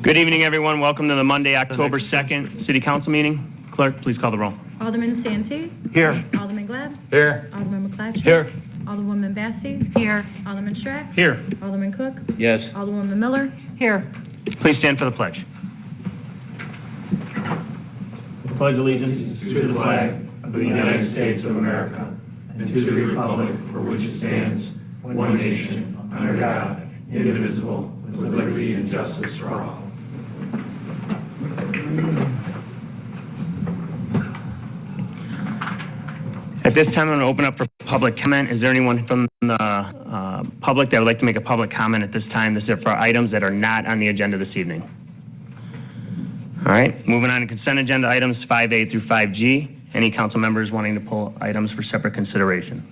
Good evening, everyone. Welcome to the Monday, October 2nd City Council meeting. Clerk, please call the roll. Alderman Santee. Here. Alderman Glad. Here. Alderman McClatchy. Here. Alderwoman Bassey. Here. Alderman Strack. Here. Alderman Cook. Yes. Alderwoman Miller. Here. Please stand for the pledge. Pledge allegiance to the flag of the United States of America and to the republic for which it stands, one nation, under God, indivisible, with liberty and justice for all. At this time, I'm going to open up for public comment. Is there anyone from the public that would like to make a public comment at this time? This is for items that are not on the agenda this evening. All right, moving on to consent agenda items 5A through 5G. Any council members wanting to pull items for separate consideration?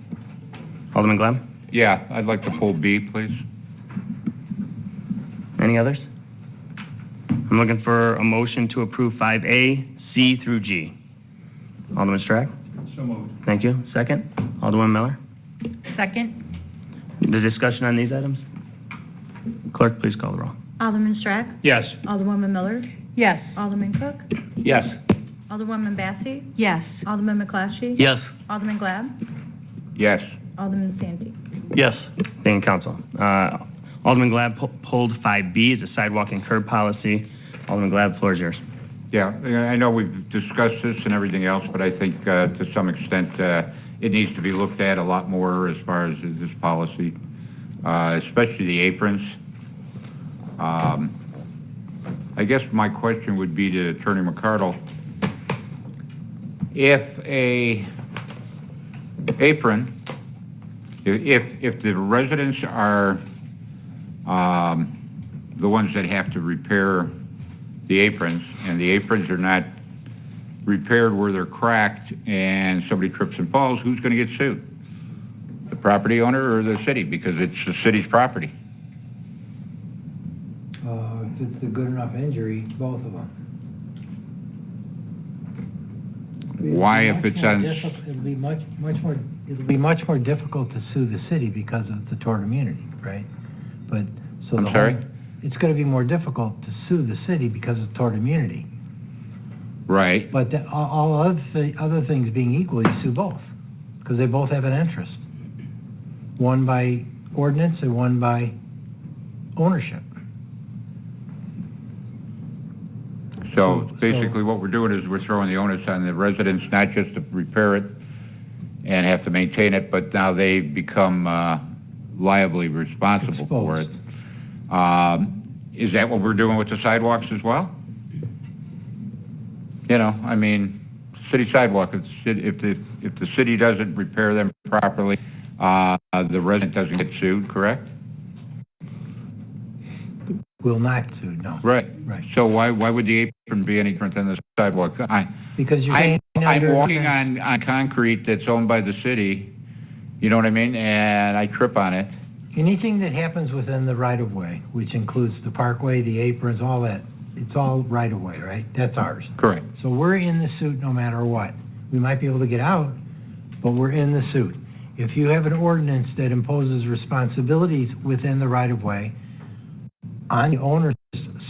Alderman Gleb? Yeah, I'd like to pull B, please. Any others? I'm looking for a motion to approve 5A, C through G. Alderman Strack? So moved. Thank you. Second? Alderman Miller? Second. The discussion on these items? Clerk, please call the roll. Alderman Strack. Yes. Alderwoman Miller. Yes. Alderman Cook. Yes. Alderwoman Bassey. Yes. Alderman McClatchy. Yes. Alderman Glad. Yes. Alderman Santee. Yes. Thank you, Council. Alderman Glad pulled 5B as a sidewalk and curb policy. Alderman Glad, the floor is yours. Yeah, I know we've discussed this and everything else, but I think to some extent it needs to be looked at a lot more as far as this policy, especially the aprons. I guess my question would be to Attorney McCardle, if a apron, if the residents are the ones that have to repair the aprons, and the aprons are not repaired where they're cracked and somebody trips and falls, who's going to get sued? The property owner or the city? Because it's the city's property. If it's a good enough injury, both of them. Why, if it's on... It'll be much more difficult to sue the city because of the tort immunity, right? But, so I'm sorry? It's gonna be more difficult to sue the city because of tort immunity. Right. But all other things being equal, you sue both, because they both have an interest. One by ordinance and one by ownership. So basically what we're doing is we're throwing the onus on the residents, not just to repair it and have to maintain it, but now they become liably responsible for it. Is that what we're doing with the sidewalks as well? You know, I mean, city sidewalk, if the city doesn't repair them properly, the resident doesn't get sued, correct? Will not sue, no. Right. Right. So why would the apron be any different than the sidewalk? Because you're I'm under... walking on concrete that's owned by the city, you know what I mean, and I trip on it. Anything that happens within the right-of-way, which includes the parkway, the aprons, all that, it's all right-of-way, right? That's ours. Correct. So we're in the suit no matter what. We might be able to get out, but we're in the suit. If you have an ordinance that imposes responsibilities within the right-of-way on the owners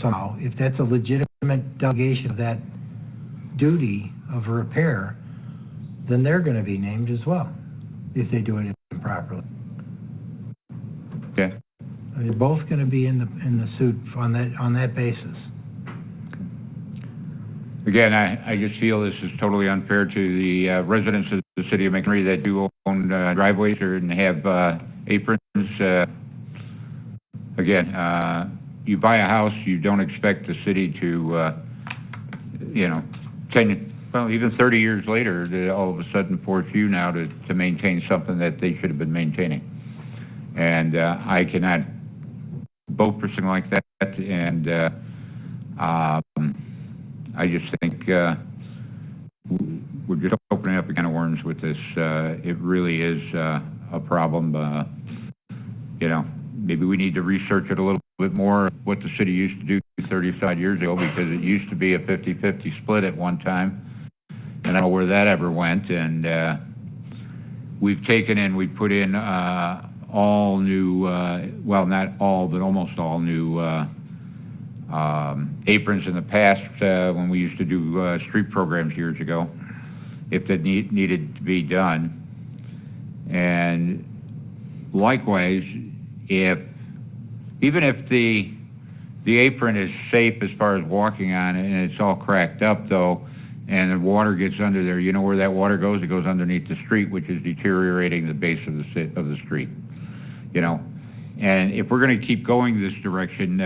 somehow, if that's a legitimate delegation of that duty of repair, then they're going to be named as well, if they do it improperly. Okay. They're both going to be in the suit on that basis. Again, I just feel this is totally unfair to the residents of the city of McHenry that do own driveways and have aprons. Again, you buy a house, you don't expect the city to, even 30 years later, to all of a sudden force you now to maintain something that they should have been maintaining. And I cannot vote for something like that, and I just think we're just opening up a can of worms with this. It really is a problem. Maybe we need to research it a little bit more, what the city used to do 35 years ago, because it used to be a 50-50 split at one time, and I don't know where that ever went. And we've taken in, we put in all new, well, not all, but almost all new aprons in the past, when we used to do street programs years ago, if that needed to be done. And likewise, even if the apron is safe as far as walking on it, and it's all cracked up though, and the water gets under there, you know where that water goes? It goes underneath the street, which is deteriorating the base of the street. You know, and if we're going to keep going this direction,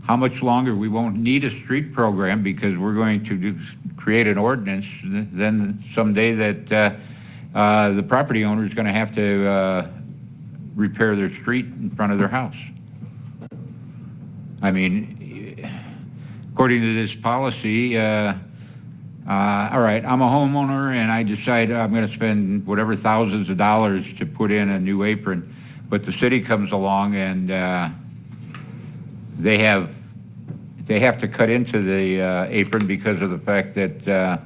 how much longer? We won't need a street program because we're going to create an ordinance. Then someday that the property owner is going to have to repair their street in front of their house. I mean, according to this policy, all right, I'm a homeowner and I decide I'm going to spend whatever thousands of dollars to put in a new apron, but the city comes along and they have to cut into the apron because of the fact that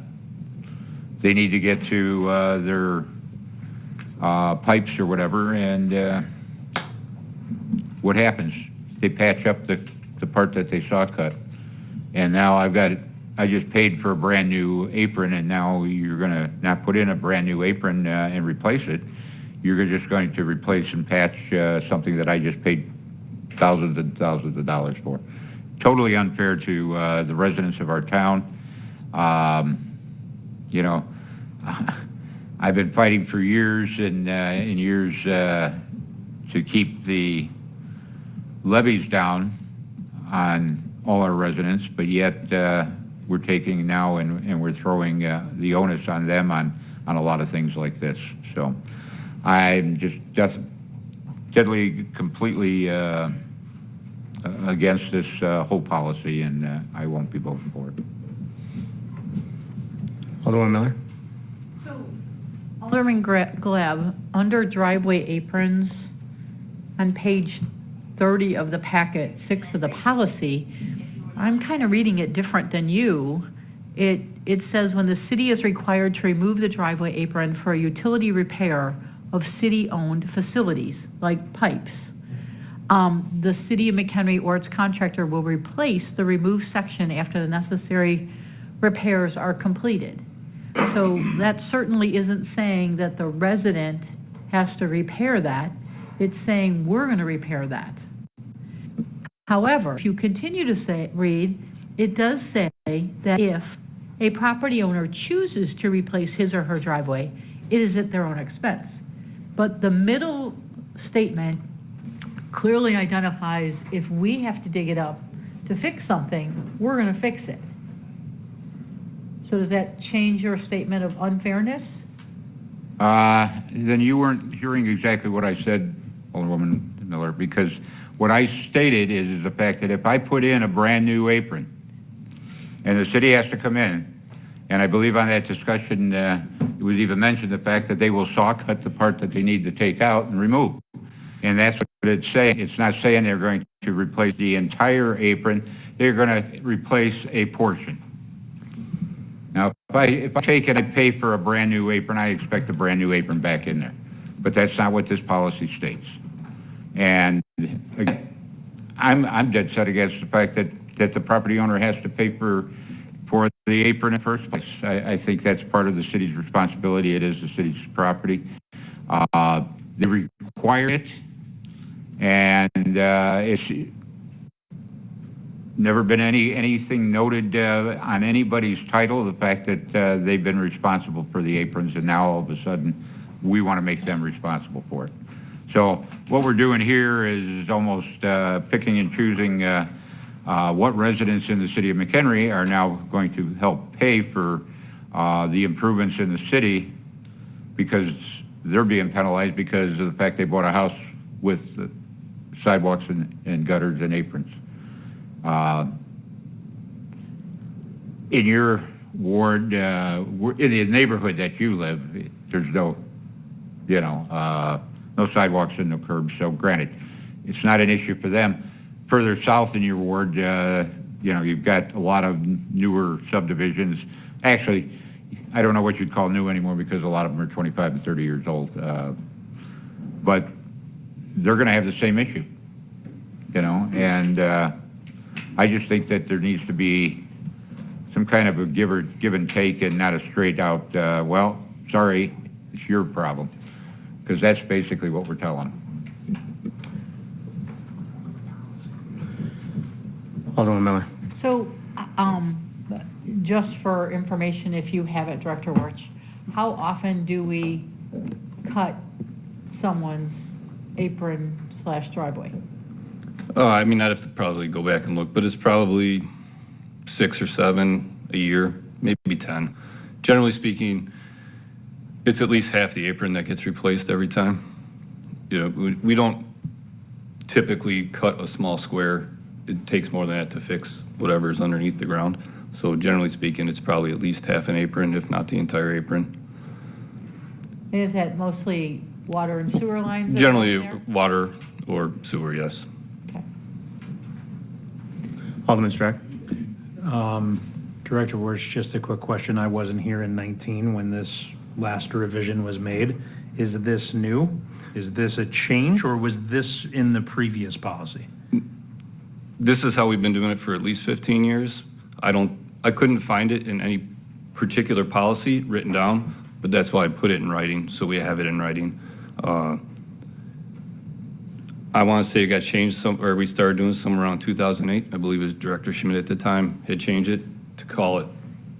they need to get to their pipes or whatever, and what happens? They patch up the part that they saw cut, and now I just paid for a brand new apron, and now you're going to not put in a brand new apron and replace it. You're just going to replace and patch something that I just paid thousands and thousands of dollars for. Totally unfair to the residents of our town. You know, I've been fighting for years and years to keep the levies down on all our residents, but yet we're taking now and we're throwing the onus on them on a lot of things like this. So I'm just deadly, completely against this whole policy, and I won't be voting for it. Alderman Miller? Alderman Gleb, under driveway aprons, on page 30 of the packet, 6 of the policy, I'm kind of reading it different than you. It says when the city is required to remove the driveway apron for a utility repair of city-owned facilities, like pipes, the city of McHenry or its contractor will replace the removed section after the necessary repairs are completed. So that certainly isn't saying that the resident has to repair that. It's saying we're going to repair that. However, if you continue to read, it does say that if a property owner chooses to replace his or her driveway, it is at their own expense. But the middle statement clearly identifies if we have to dig it up to fix something, we're going to fix it. So does that change your statement of unfairness? Then you weren't hearing exactly what I said, Alderwoman Miller, because what I stated is the fact that if I put in a brand new apron and the city has to come in, and I believe on that discussion it was even mentioned the fact that they will saw cut the part that they need to take out and remove. And that's what it's saying. It's not saying they're going to replace the entire apron. They're going to replace a portion. Now, if I take it, I pay for a brand new apron, I expect a brand new apron back in there. But that's not what this policy states. And again, I'm dead set against the fact that the property owner has to pay for the apron in the first place. I think that's part of the city's responsibility. It is the city's property. They require it, and it's never been anything noted on anybody's title, the fact that they've been responsible for the aprons, and now all of a sudden we want to make them responsible for it. So what we're doing here is almost picking and choosing what residents in the city of McHenry are now going to help pay for the improvements in the city, because they're being penalized because of the fact they bought a house with sidewalks and gutters and aprons. In your ward, in the neighborhood that you live, there's no sidewalks and no curbs. So granted, it's not an issue for them. Further south in your ward, you've got a lot of newer subdivisions. Actually, I don't know what you'd call new anymore because a lot of them are 25 and 30 years old. But they're going to have the same issue, and I just think that there needs to be some kind of a give and take and not a straight out, well, sorry, it's your problem. Because that's basically what we're telling them. Alderman Miller. So, just for information, if you have it, Director Warch, how often do we cut someone's apron/driveway? I mean, I'd have to probably go back and look, but it's probably 6 or 7 a year, maybe 10. Generally speaking, it's at least half the apron that gets replaced every time. You know, we don't typically cut a small square. It takes more than that to fix whatever's underneath the ground. So generally speaking, it's probably at least half an apron, if not the entire apron. Is that mostly water and sewer lines? that are Generally, in there? water or sewer, yes. Okay. Alderman Strack. Director Warch, just a quick question. I wasn't here in 19 when this last revision was made. Is this new? Is this a change, or was this in the previous policy? This is how we've been doing it for at least 15 years. I couldn't find it in any particular policy written down, but that's why I put it in writing, so we have it in writing. I want to say it got changed or we started doing some around 2008. I believe it was Director Schmidt at the time had changed it to call it,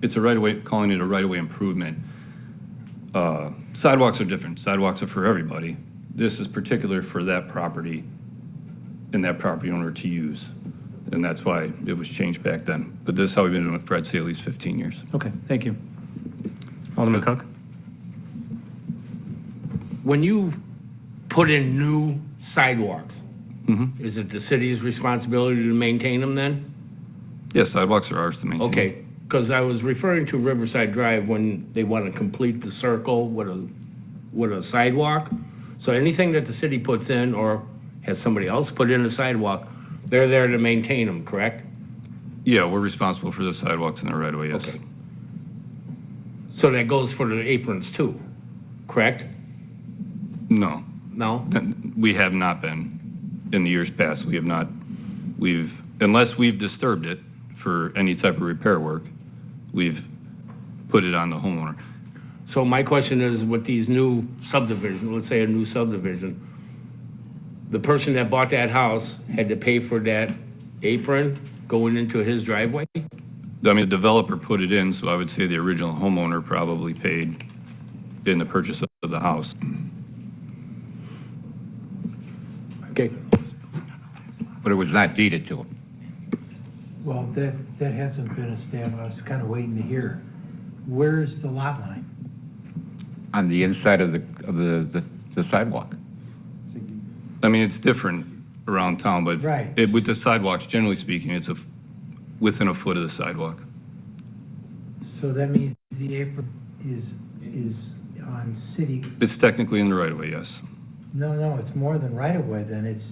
it's a right-of-way, calling it a right-of-way improvement. Sidewalks are different. Sidewalks are for everybody. This is particular for that property and that property owner to use. And that's why it was changed back then. But this is how we've been doing it for, I'd say, at least 15 years. Okay, thank you. Alderman Cook. When you put in new sidewalks, Mm-hmm. is it the city's responsibility to maintain them then? Yes, sidewalks are ours to maintain. Okay, because I was referring to Riverside Drive when they want to complete the circle with a sidewalk. So anything that the city puts in or has somebody else put in a sidewalk, they're there to maintain them, correct? Yeah, we're responsible for the sidewalks in the right of way, yes. Okay. So that goes for the aprons too, correct? No, No? we have not been in the years past. We have not, unless we've disturbed it for any type of repair work, we've put it on the homeowner. So my question is, with these new subdivisions, let's say a new subdivision, the person that bought that house had to pay for that apron going into his driveway? I mean, the developer put it in, so I would say the original homeowner probably paid in the purchase of the house. Okay. But it was not deeded to them. Well, that hasn't been established. I was kind of waiting to hear. Where's the lot line? On the inside of the sidewalk. I mean, it's different around town, but Right. with the sidewalks, generally speaking, it's within a foot of the sidewalk. So that means the apron is on city, It's technically in the right of way, yes. no, it's more than right-of-way then. It's,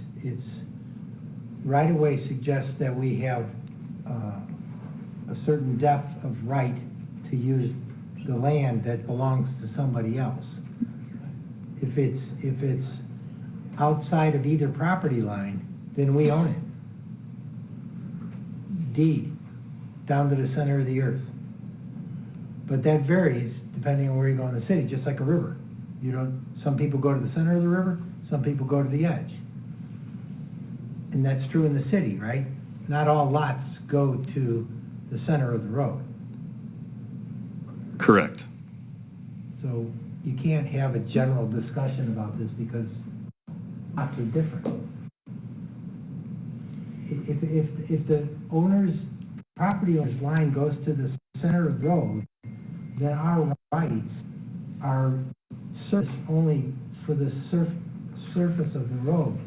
right-of-way suggests that we have a certain depth of right to use the land that belongs to somebody else. If it's outside of either property line, then we own it. Deed, down to the center of the earth. But that varies depending on where you go in the city, just like a river. Some people go to the center of the river, some people go to the edge. And that's true in the city, right? Not all lots go to the center of the road. Correct. So you can't have a general discussion about this because lots are different. If the property owner's line goes to the center of the road, then our rights are surface only for the surface of the road.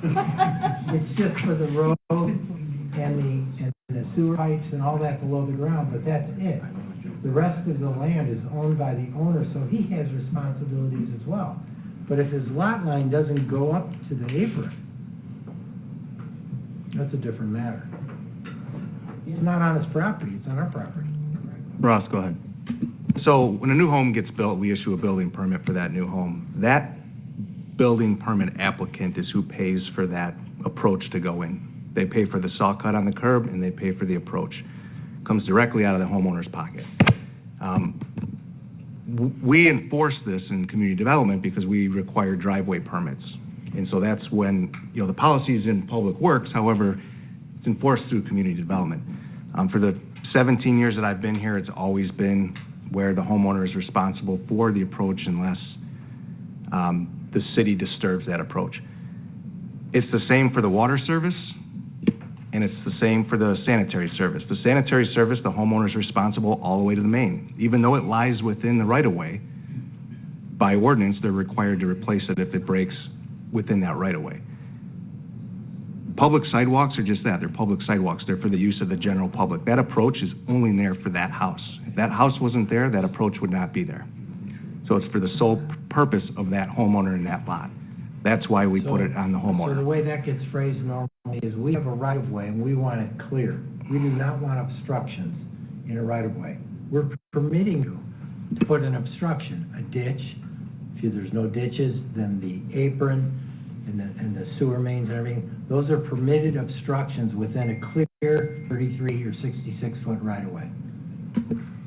It's just for the road and the sewer pipes and all that below the ground, but that's it. The rest of the land is owned by the owner, so he has responsibilities as well. But if his lot line doesn't go up to the apron, that's a different matter. It's not on his property, it's on our property. Ross, go ahead. So when a new home gets built, we issue a building permit for that new home. That building permit applicant is who pays for that approach to go in. They pay for the saw cut on the curb, and they pay for the approach. Comes directly out of the homeowner's pocket. We enforce this in community development because we require driveway permits. And so that's when, the policy is in public works, however, it's enforced through community development. For the 17 years that I've been here, it's always been where the homeowner is responsible for the approach unless the city disturbs that approach. It's the same for the water service, and it's the same for the sanitary service. The sanitary service, the homeowner is responsible all the way to the main. Even though it lies within the right-of-way, by ordinance, they're required to replace it if it breaks within that right-of-way. Public sidewalks are just that. They're public sidewalks. They're for the use of the general public. That approach is only there for that house. If that house wasn't there, that approach would not be there. So it's for the sole purpose of that homeowner in that lot. That's why we put it on the So homeowner. the way that gets phrased normally is we have a right-of-way and we want it clear. We do not want obstructions in a right-of-way. We're permitting you to put an obstruction, a ditch. If there's no ditches, then the apron and the sewer mains and everything, those are permitted obstructions within a clear 33 or 66-foot right-of-way.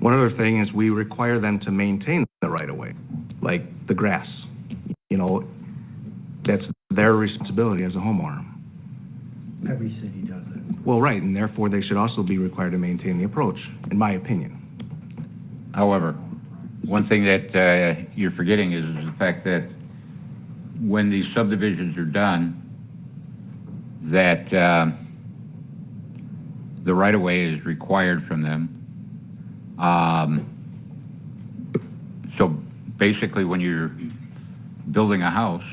One other thing is we require them to maintain the right-of-way, like the grass. That's their responsibility as a homeowner. Every city does it. Well, right, and therefore they should also be required to maintain the approach, in my opinion. However, one thing that you're forgetting is the fact that when these subdivisions are done, that the right-of-way is required from them. So basically, when you're building a house,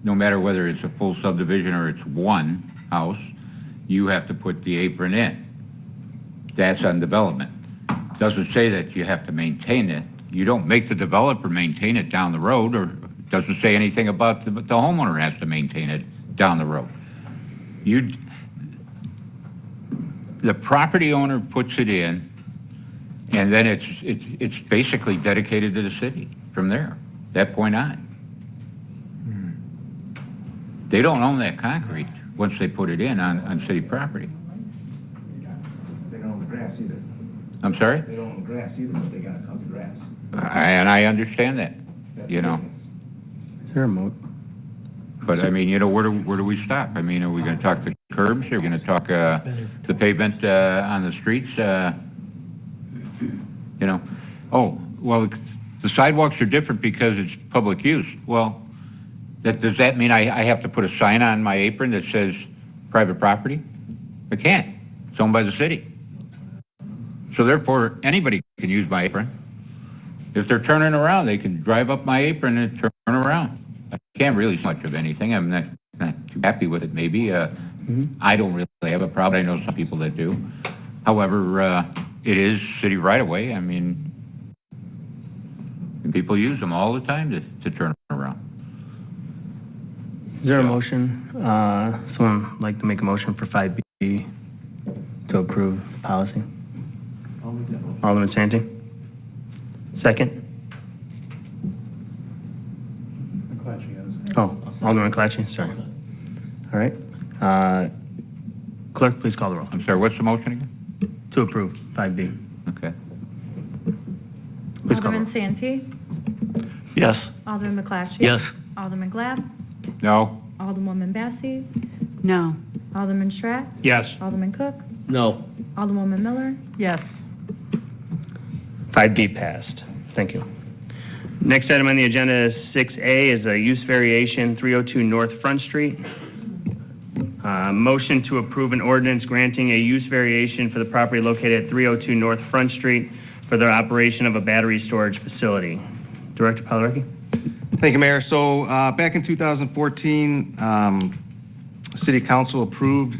no matter whether it's a full subdivision or it's one house, you have to put the apron in. That's on development. Doesn't say that you have to maintain it. You don't make the developer maintain it down the road, or doesn't say anything about the homeowner has to maintain it down the road. The property owner puts it in, and then it's basically dedicated to the city from there, that point on. They don't own that concrete once they put it in on city property. They don't own the grass either. I'm sorry? They don't own the grass either, but they gotta cut the grass. And I understand that, Is there a moat? But where do we stop? Are we gonna talk the curbs? Are we gonna talk the pavement on the streets? Oh, well, the sidewalks are different because it's public use. Well, does that mean I have to put a sign on my apron that says private property? I can't. It's owned by the city. So therefore, anybody can use my apron. If they're turning around, they can drive up my apron and turn around. I can't really see much of anything. I'm not too happy with it, maybe. I don't really have a problem. I know some people that do. However, it is city right-of-way. And people use them all the time to turn around. Is there a motion? Someone like to make a motion for 5B to approve the policy? Alderman Santi? Second? Oh, Alderman McClatchy, sorry. All right. Clerk, please call the roll. I'm sorry, what's the motion again? To approve 5B. Okay. Please call the roll. Alderman Santee? Yes. Alderman McClatchy? Yes. Alderman Glab? No? Alderwoman Massey? No. Alderman Stratt? Yes. Alderman Cook? No. Alderwoman Miller? Yes. 5B passed. Thank you. Next item on the agenda is 6A is a use variation, 302 North Front Street. Motion to approve an ordinance granting a use variation for the property located at 302 North Front Street for the operation of a battery storage facility. Director Palarecki? Thank you, Mayor. So, back in 2014, City Council approved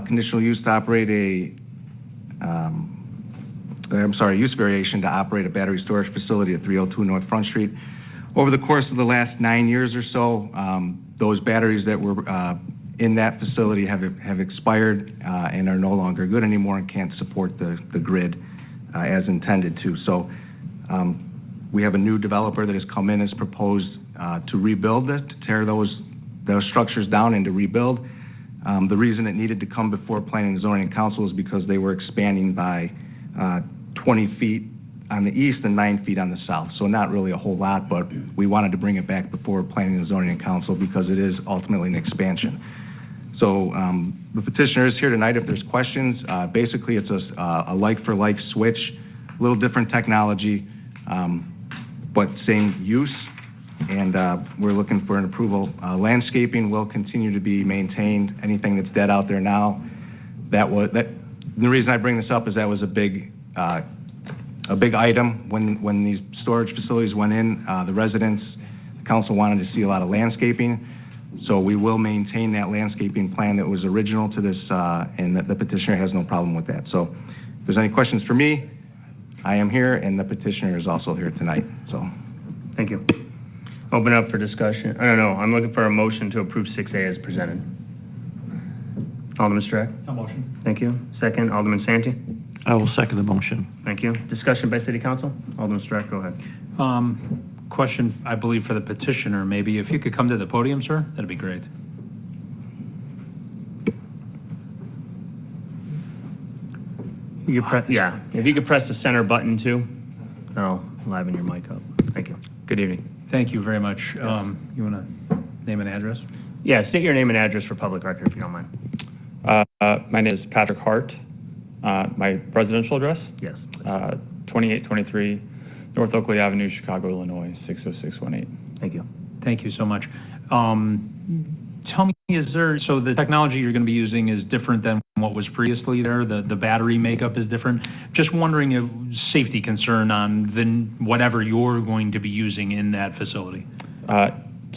conditional use to operate use variation to operate a battery storage facility at 302 North Front Street. Over the course of the last 9 years or so, those batteries that were in that facility have expired and are no longer good anymore and can't support the grid as intended to. So we have a new developer that has come in, has proposed to rebuild it, to tear those structures down and to rebuild. The reason it needed to come before Planning and Zoning Council is because they were expanding by 20 feet on the east and 9 feet on the south. So not really a whole lot, but we wanted to bring it back before Planning and Zoning Council because it is ultimately an expansion. So the petitioner is here tonight if there's questions. Basically, it's a like-for-like switch, a little different technology, but same use. And we're looking for an approval. Landscaping will continue to be maintained. Anything that's dead out there now, the reason I bring this up is that was a big item when these storage facilities went in. The residents, the council wanted to see a lot of landscaping. So we will maintain that landscaping plan that was original to this, and the petitioner has no problem with that. So if there's any questions for me, I am here, and the petitioner is also here tonight. So, Thank you. Open up for discussion. I don't know. I'm looking for a motion to approve 6A as presented. Alderman Strack? A motion. Thank you. Second, Alderman Santee? I will second the motion. Thank you. Discussion by City Council? Alderman Strack, go ahead. Question, I believe, for the petitioner, maybe. If you could come to the podium, sir, that'd be great. You could press, yeah. If you could press the center button too, that'll liven your mic up. Thank you. Good evening. Thank you very much. You want to name and address? Yeah, state your name and address for public record if you don't mind. My name is Patrick Hart. My residential address? Yes. 2823 North Oakley Avenue, Chicago, Illinois, 60618. Thank you. Thank you so much. Tell me, so the technology you're going to be using is different than what was previously there? The battery makeup is different? Just wondering if safety concern on whatever you're going to be using in that facility.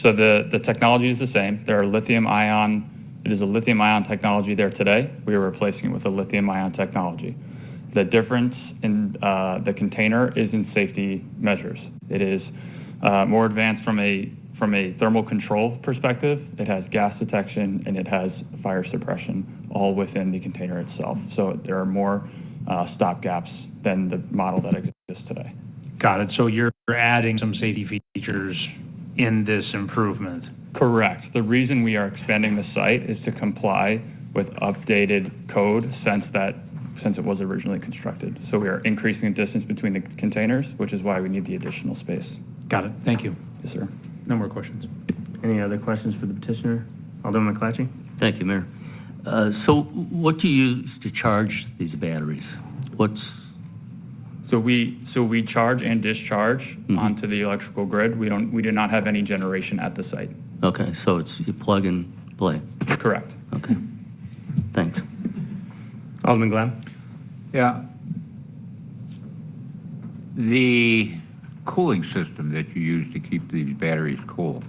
So the technology is the same. It is a lithium-ion technology there today. We are replacing it with a lithium-ion technology. The difference in the container is in safety measures. It is more advanced from a thermal control perspective. It has gas detection and it has fire suppression all within the container itself. So there are more stop gaps than the model that exists today. Got it. So you're adding some safety features in this improvement. Correct. The reason we are expanding the site is to comply with updated code since it was originally constructed. So we are increasing the distance between the containers, which is why we need the additional space. Got it. Thank you. Yes, sir. No more questions. Any other questions for the petitioner? Alderman McClatchy? Thank you, Mayor. So what do you use to charge these batteries? So we charge and discharge onto the electrical grid. We do not have any generation at the site. Okay, so it's you plug and play. Correct. Okay. Thanks. Alderman Glab? Yeah. The cooling system that you use to keep these batteries cool,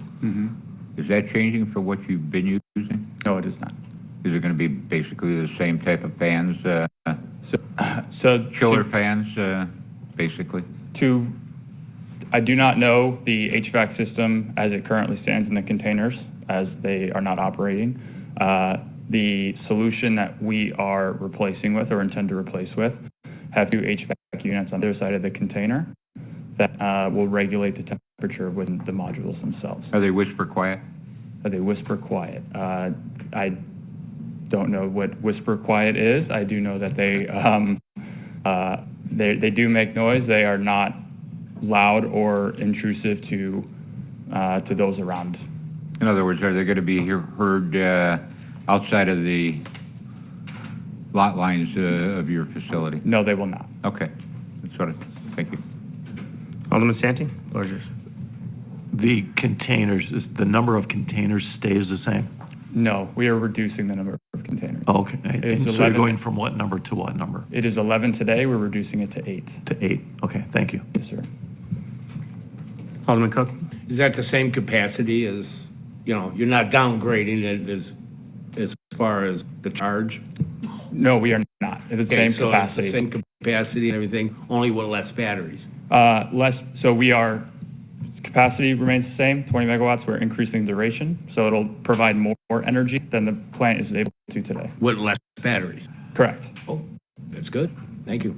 is that changing for what you've been using? No, it is not. Is it going to be basically the same type of fans, chiller fans, basically? I do not know the HVAC system as it currently stands in the containers, as they are not operating. The solution that we are replacing with or intend to replace with have two HVAC units on the other side of the container that will regulate the temperature within the modules themselves. Are they whisper quiet? Are they whisper quiet? I don't know what whisper quiet is. I do know that they do make noise. They are not loud or intrusive to those around. In other words, are they going to be heard outside of the lot lines of your facility? No, they will not. Okay. That's what thank you. Alderman Santee? Or yours? The containers, the number of containers stays the same? No, we are reducing the number of containers. Oh, okay. And so 11. you're going from what number to what number? It is 11 today. We're reducing it to 8. To 8. Okay, thank you. Yes, sir. Alderman Cook? Is that the same capacity as, you're not downgrading it as far as the charge? No, we are not. It is the same so capacity. It's the same capacity and everything, only with less batteries. Capacity remains the same, 20 megawatts. We're increasing duration, so it'll provide more energy than the plant is able to today. With less batteries? Correct. Oh, that's good. Thank you.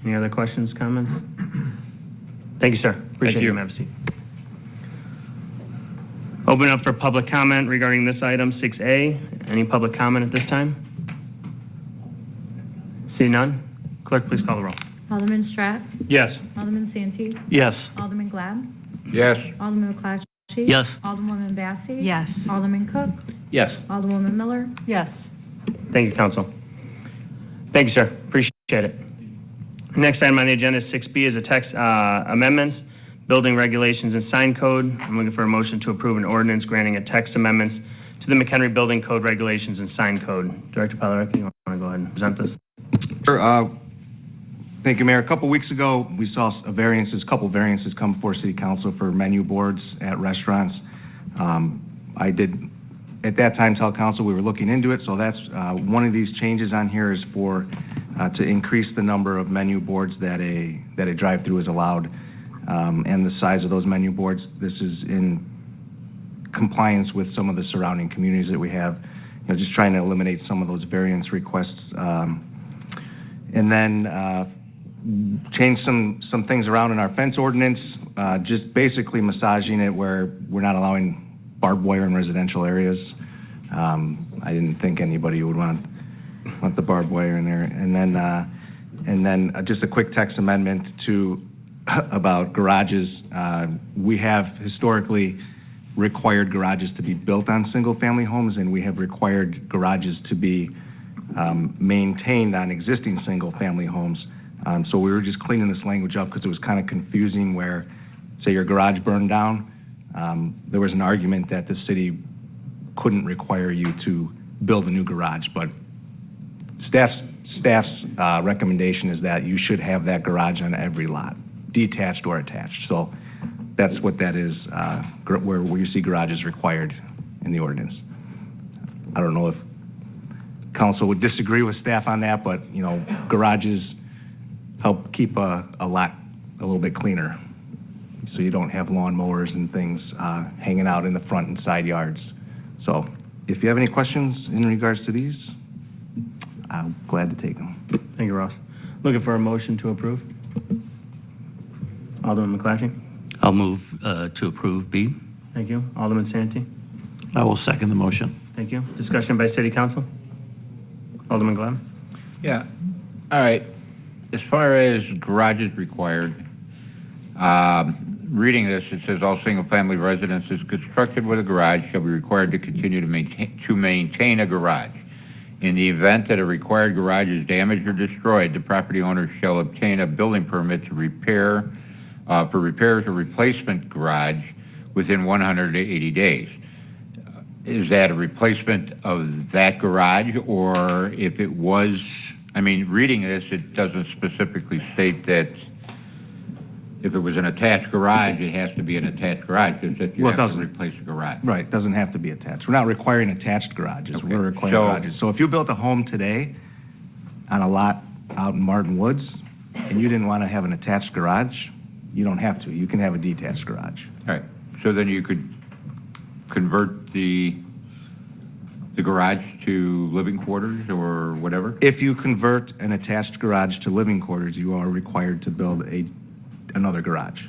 Any other questions, comments? Thank you, sir. Appreciate you. you. Have a seat. Open up for public comment regarding this item, 6A. Any public comment at this time? See none? Clerk, please call the roll. Alderman Stratt? Yes. Alderman Santee? Yes. Alderman Glab? Yes. Alderman McClatchy? Yes. Alderwoman Massey? Yes. Alderman Cook? Yes. Alderwoman Miller? Yes. Thank you, council. Thank you, sir. Appreciate it. Next item on the agenda is 6B is a text amendments, building regulations and sign code. I'm looking for a motion to approve an ordinance granting a text amendments to the McHenry Building Code regulations and sign code. Director Palarecki, you want to go ahead and present this? Sure. Thank you, Mayor. A couple weeks ago, we saw a couple variances come before City Council for menu boards at restaurants. I did, at that time, tell council we were looking into it, so that's one of these changes on here is for to increase the number of menu boards that a drive-through is allowed, and the size of those menu boards. This is in compliance with some of the surrounding communities that we have, just trying to eliminate some of those variance requests, and then change some things around in our fence ordinance, just basically massaging it where we're not allowing barbed wire in residential areas. I didn't think anybody would want the barbed wire in there. And then just a quick text amendment to about garages. We have historically required garages to be built on single-family homes, and we have required garages to be maintained on existing single-family homes. So we were just cleaning this language up because it was kind of confusing where, say, your garage burned down. There was an argument that the city couldn't require you to build a new garage, but staff's recommendation is that you should have that garage on every lot, detached or attached. So that's what that is, where you see garages required in the ordinance. I don't know if council would disagree with staff on that, but, garages help keep a lot a little bit cleaner, so you don't have lawn mowers and things hanging out in the front and side yards. So if you have any questions in regards to these, I'm glad to take them. Thank you, Ross. Looking for a motion to approve. Alderman McClatchy. I'll move to approve B. Thank you. Alderman Santee. I will second the motion. Thank you. Discussion by City Council. Alderman Glab. Yeah. All right. As far as garages required, reading this, it says all single-family residences constructed with a garage shall be required to continue to maintain a garage. In the event that a required garage is damaged or destroyed, the property owner shall obtain a building permit to repair, for repairs or replacement garage within 180 days. Is that a replacement of that garage, or if it was, reading this, it doesn't specifically state that if it was an attached garage, it has to be an attached garage, because that you have to replace a garage. Right, it doesn't have to be attached. We're not requiring attached garages. Okay. We're requiring garages. So if you built a home today on a lot out in Martin Woods, and you didn't want to have an attached garage, you don't have to. You can have a detached garage. All right, so then you could convert the garage to living quarters or whatever? If you convert an attached garage to living quarters, you are required to build another garage.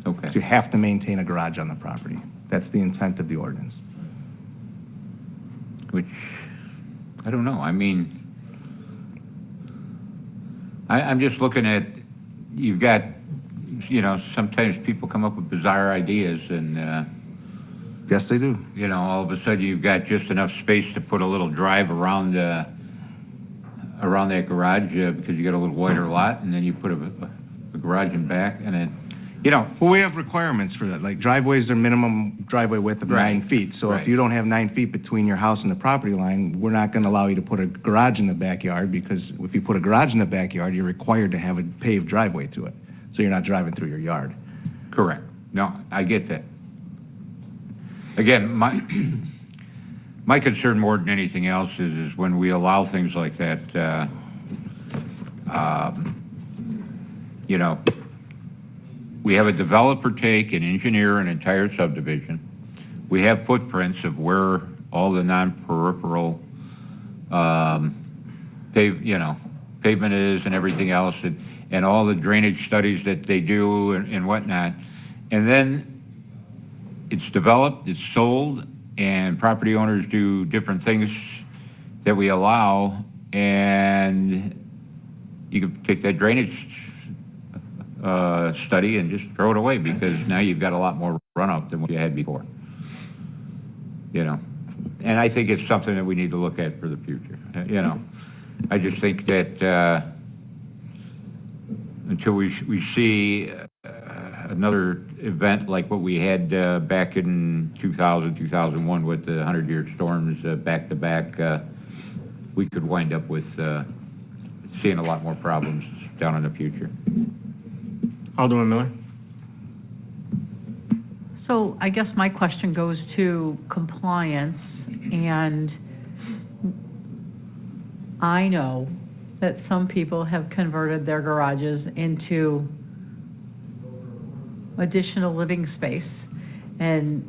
Okay. So you have to maintain a garage on the property. That's the intent of the ordinance. Which, I don't know. I'm just looking at, you've got, sometimes people come up with bizarre ideas and, yes, they do. All of a sudden you've got just enough space to put a little drive around that garage because you got a little wider lot, and then you put a garage in back, and then, Well, we have requirements for that. Like driveways are minimum driveway width of 9 feet. So if you don't have 9 feet between your house and the property line, we're not going to allow you to put a garage in the backyard, because if you put a garage in the backyard, you're required to have a paved driveway to it. So you're not driving through your yard. Correct. No, I get that. Again, my concern more than anything else is when we allow things like that, we have a developer take and engineer an entire subdivision. We have footprints of where all the non-peripheral, pavement is and everything else, and all the drainage studies that they do and whatnot. And then it's developed, it's sold, and property owners do different things that we allow, and you can take that drainage study and just throw it away, because now you've got a lot more runoff than what you had before. You know, and I think it's something that we need to look at for the future. You know, I just think that until we see another event like what we had back in 2000, 2001 with the 100-year storms back to back, we could wind up with seeing a lot more problems down in the future. Alderman Miller? So I guess my question goes to compliance, and I know that some people have converted their garages into additional living space, and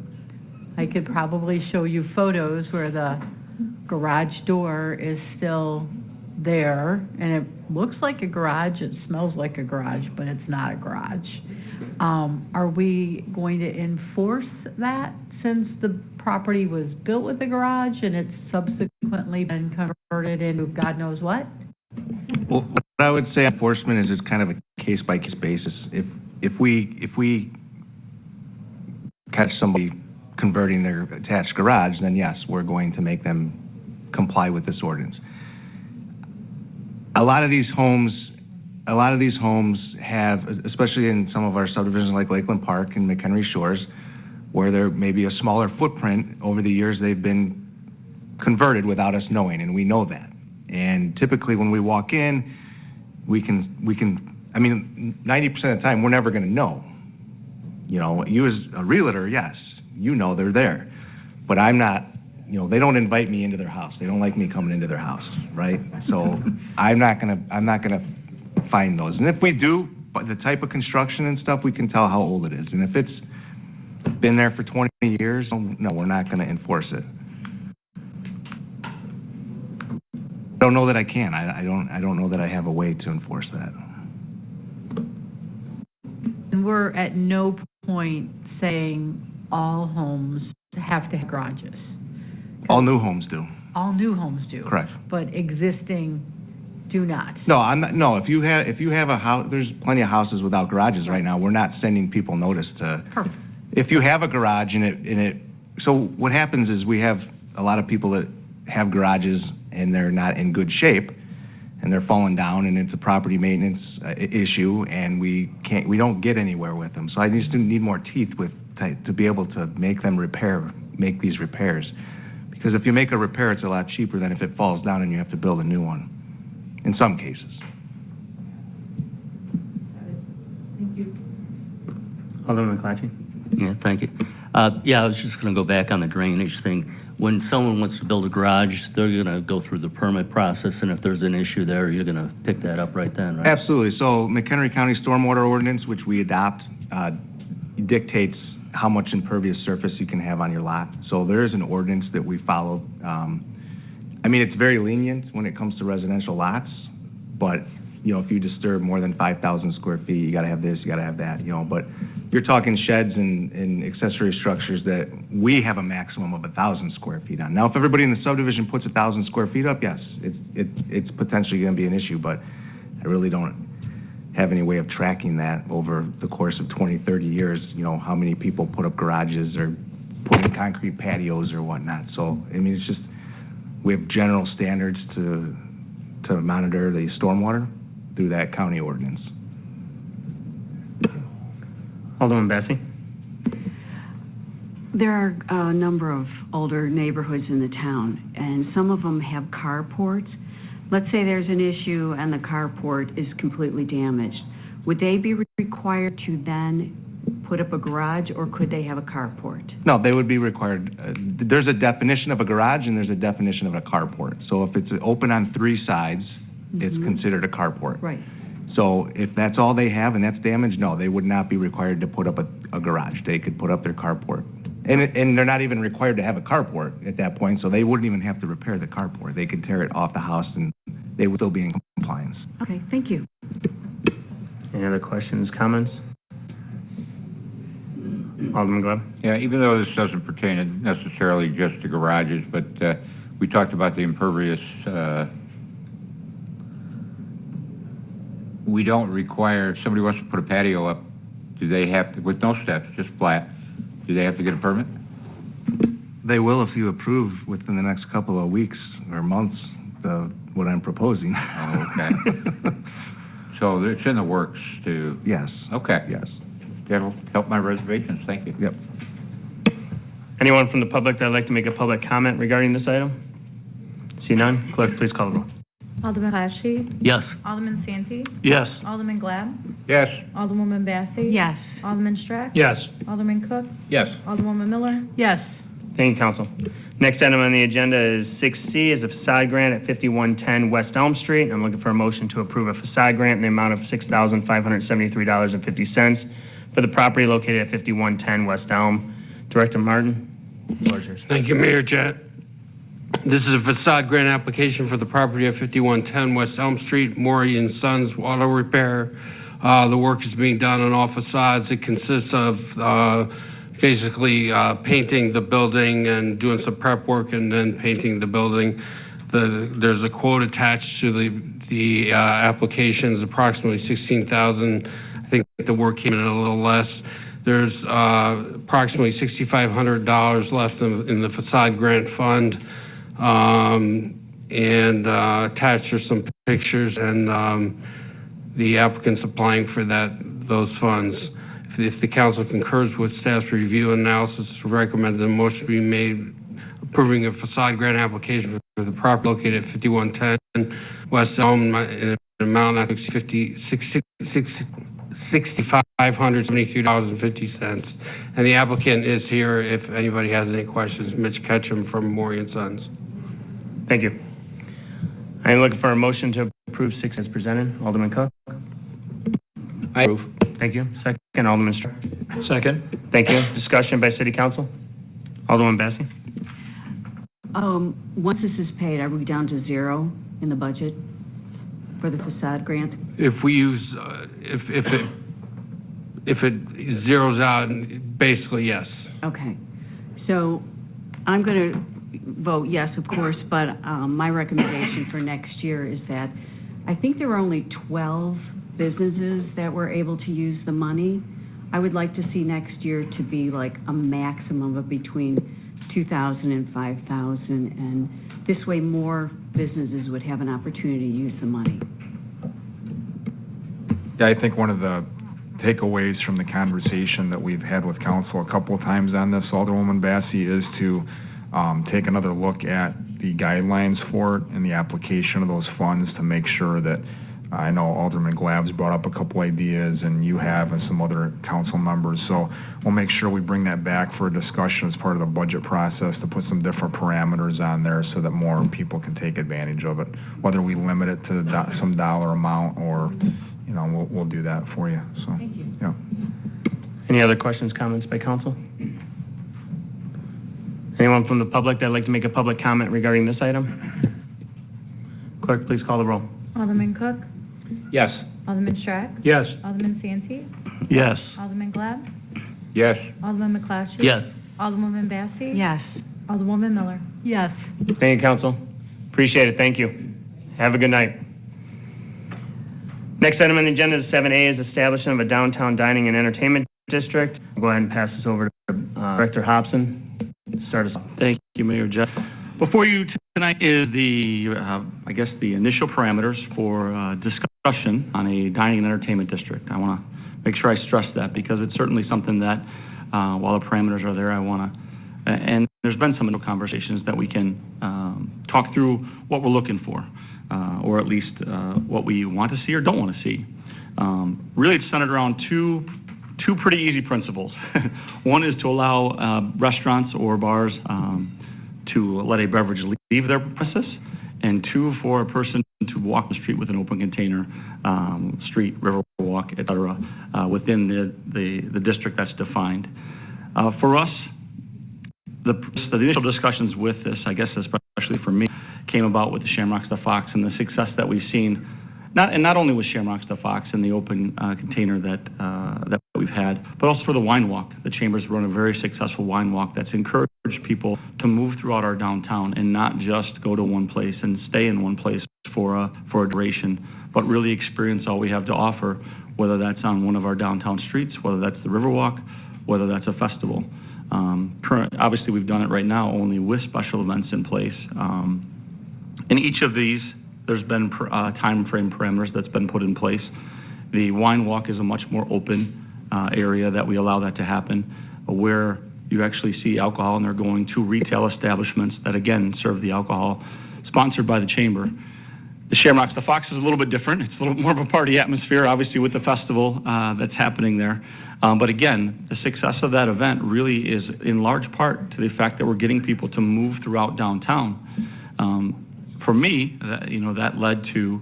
I could probably show you photos where the garage door is still there, and it looks like a garage, it smells like a garage, but it's not a garage. Are we going to enforce that since the property was built with a garage and it's subsequently been converted into God knows what? Well, what I would say enforcement is it's kind of a case-by-case basis. If we catch somebody converting their attached garage, then yes, we're going to make them comply with this ordinance. A lot of these homes have, especially in some of our subdivisions like Lakeland Park and McHenry Shores, where there may be a smaller footprint, over the years they've been converted without us knowing, and we know that. And typically when we walk in, we can, I mean, 90% of the time, we're never going to know. You know, you as a realtor, yes, you know they're there. But I'm not, you know, they don't invite me into their house. They don't like me coming into their house, right? So I'm not gonna find those. And if we do, by the type of construction and stuff, we can tell how old it is. And if it's been there for 20 years, no, we're not gonna enforce it. I don't know that I can. I don't know that I have a way to enforce that. And we're at no point saying all homes have to have garages. All new homes do. All new homes do. Correct. But existing do not. No, I'm not. No, if you have a house, there's plenty of houses without garages right now. We're not sending people notice to. Perfect. If you have a garage so what happens is we have a lot of people that have garages and they're not in good shape, and they're falling down, and it's a property maintenance issue, and we don't get anywhere with them. So I just need more teeth to be able to make these repairs. Because if you make a repair, it's a lot cheaper than if it falls down and you have to build a new one, in some cases. Thank you. Alderman McClatchy? Yeah, thank you. Yeah, I was just going to go back on the drainage thing. When someone wants to build a garage, they're going to go through the permit process, and if there's an issue there, you're going to pick that up right then, right? Absolutely. So McHenry County Stormwater Ordinance, which we adopt, dictates how much impervious surface you can have on your lot. So there is an ordinance that we follow. I mean, it's very lenient when it comes to residential lots, but, you know, if you disturb more than 5,000 square feet, you got to have this, you got to have that, you know. But you're talking sheds and accessory structures that we have a maximum of 1,000 square feet on. Now, if everybody in the subdivision puts 1,000 square feet up, yes, it's potentially going to be an issue, but I really don't have any way of tracking that over the course of 20, 30 years, you know, how many people put up garages or put in concrete patios or whatnot. So, I mean, it's just, we have general standards to monitor the stormwater through that county ordinance. Alderman Bessie? There are a number of older neighborhoods in the town, and some of them have carports. Let's say there's an issue and the carport is completely damaged. Would they be required to then put up a garage, or could they have a carport? No, they would be required. There's a definition of a garage and there's a definition of a carport. So if it's open on three sides, it's considered a carport. Right. So if that's all they have and that's damaged, no, they would not be required to put up a garage. They could put up their carport. And they're not even required to have a carport at that point, so they wouldn't even have to repair the carport. They could tear it off the house and they would still be in compliance. Okay, thank you. Any other questions, comments? Alderman Gleb? Yeah, even though this doesn't pertain necessarily just to garages, but we talked about the impervious, we don't require, if somebody wants to put a patio up, do they have to, with no steps, just flat, do they have to get a permit? They will if you approve within the next couple of weeks or months, what I'm proposing. Oh, okay. So it's in the works to... Yes. Okay. Yes. That'll help my reservations, thank you. Yep. Anyone from the public that would like to make a public comment regarding this item? See none? Clerk, please call the roll. Alderman Clashie? Yes. Alderman Santee? Yes. Alderman Glab? Yes. Alderwoman Bassey? Yes. Alderman Strack? Yes. Alderman Cook? Yes. Alderwoman Miller? Yes. Thank you, Council. Next item on the agenda is 6C, is a facade grant at 5110 West Elm Street. I'm looking for a motion to approve a facade grant in the amount of $6,573.50 for the property located at 5110 West Elm. Director Martin, the floor is yours. Thank you, Mayor Jett. This is a facade grant application for the property at 5110 West Elm Street, Maury and Sons Auto Repair. The work is being done on all facades. It consists of basically painting the building and doing some prep work and then painting the building. There's a quote attached to the application, is approximately $16,000. I think the work came in a little less. There's approximately $6,500 left in the facade grant fund. And attached are some pictures, and the applicant's applying for those funds. If the council concurs with staff's review and analysis, recommend the motion be made approving a facade grant application for the property located at 5110 West Elm in an amount not to exceed $6,573.50. And the applicant is here if anybody has any questions. Mitch Ketchum from Maury and Sons. Thank you. I am looking for a motion to approve 6 as presented. Alderman Cook? I approve. Thank you. Second, Alderman Strack. Second. Thank you. Discussion by City Council? Alderman Bassey? Once this is paid, are we down to zero in the budget for the facade grant? If we use, if it zeroes out, basically yes. Okay. So I'm going to vote yes, of course, but my recommendation for next year is that I think there were only 12 businesses that were able to use the money. I would like to see next year to be like a maximum of between 2,000 and 5,000, and this way more businesses would have an opportunity to use the money. Yeah, I think one of the takeaways from the conversation that we've had with council a couple of times on this, Alderwoman Bassey, is to take another look at the guidelines for it and the application of those funds to make sure that, I know Alderman Glab's brought up a couple ideas, and you have, and some other council members, so we'll make sure we bring that back for a discussion as part of the budget process to put some different parameters on there so that more people can take advantage of it, whether we limit it to some dollar amount or, you know, we'll do that for you, so. Thank you. Yeah. Any other questions, comments by council? Anyone from the public that would like to make a public comment regarding this item? Clerk, please call the roll. Alderman Cook? Yes. Alderman Strack? Yes. Alderman Santee? Yes. Alderman Glab? Yes. Alderman McClatchy? Yes. Alderwoman Bassey? Yes. Alderwoman Miller? Yes. Thank you, council. Appreciate it. Thank you. Have a good night. Next item on the agenda is 7A, is establishment of a downtown dining and entertainment district. I'll go ahead and pass this over to Director Hobson. Start us off. Thank you, Mayor Jeff. Before you tonight is the, I guess, the initial parameters for discussion on a dining and entertainment district. I want to make sure I stress that because it's certainly something that, while the parameters are there, I want to, and there's been some initial conversations that we can talk through what we're looking for, or at least what we want to see or don't want to see. Really, it's centered around two pretty easy principles. One is to allow restaurants or bars to let a beverage leave their premises, and two, for a person to walk the street with an open container, street, river walk, et cetera, within the district that's defined. For us, the initial discussions with this, I guess especially for me, came about with the Shamrocks the Fox and the success that we've seen, not only with Shamrocks the Fox and the open container that we've had, but also for the wine walk. The Chamber's run a very successful wine walk that's encouraged people to move throughout our downtown and not just go to one place and stay in one place for a duration, but really experience all we have to offer, whether that's on one of our downtown streets, whether that's the Riverwalk, whether that's a festival. Obviously, we've done it right now only with special events in place. In each of these, there's been time frame parameters that's been put in place. The wine walk is a much more open area that we allow that to happen, where you actually see alcohol and they're going to retail establishments that, again, serve the alcohol, sponsored by the Chamber. The Shamrocks, the Fox is a little bit different. It's a little more of a party atmosphere, obviously, with the festival that's happening there. But again, the success of that event really is in large part to the fact that we're getting people to move throughout downtown. For me, that led to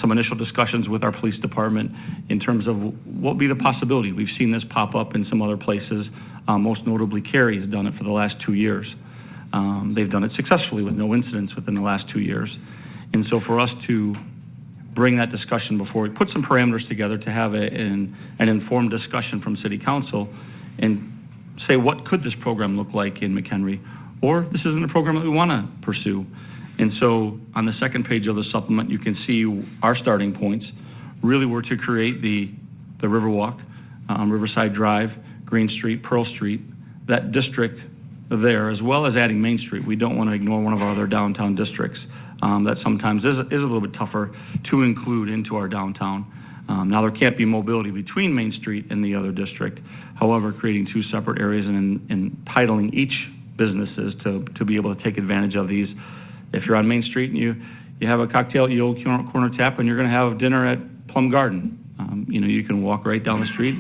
some initial discussions with our police department in terms of what would be the possibility. We've seen this pop up in some other places. Most notably, Cary has done it for the last 2 years. They've done it successfully with no incidents within the last 2 years. And so for us to bring that discussion before we put some parameters together to have an informed discussion from City Council and say, what could this program look like in McHenry? Or this isn't a program that we want to pursue. And so on the second page of the supplement, you can see our starting points really were to create the Riverwalk, Riverside Drive, Green Street, Pearl Street, that district there, as well as adding Main Street. We don't want to ignore one of our other downtown districts that sometimes is a little bit tougher to include into our downtown. Now, there can't be mobility between Main Street and the other district. However, creating two separate areas and entitling each businesses to be able to take advantage of these. If you're on Main Street and you have a cocktail at the Old Corner Tap and you're going to have dinner at Plum Garden, you can walk right down the street.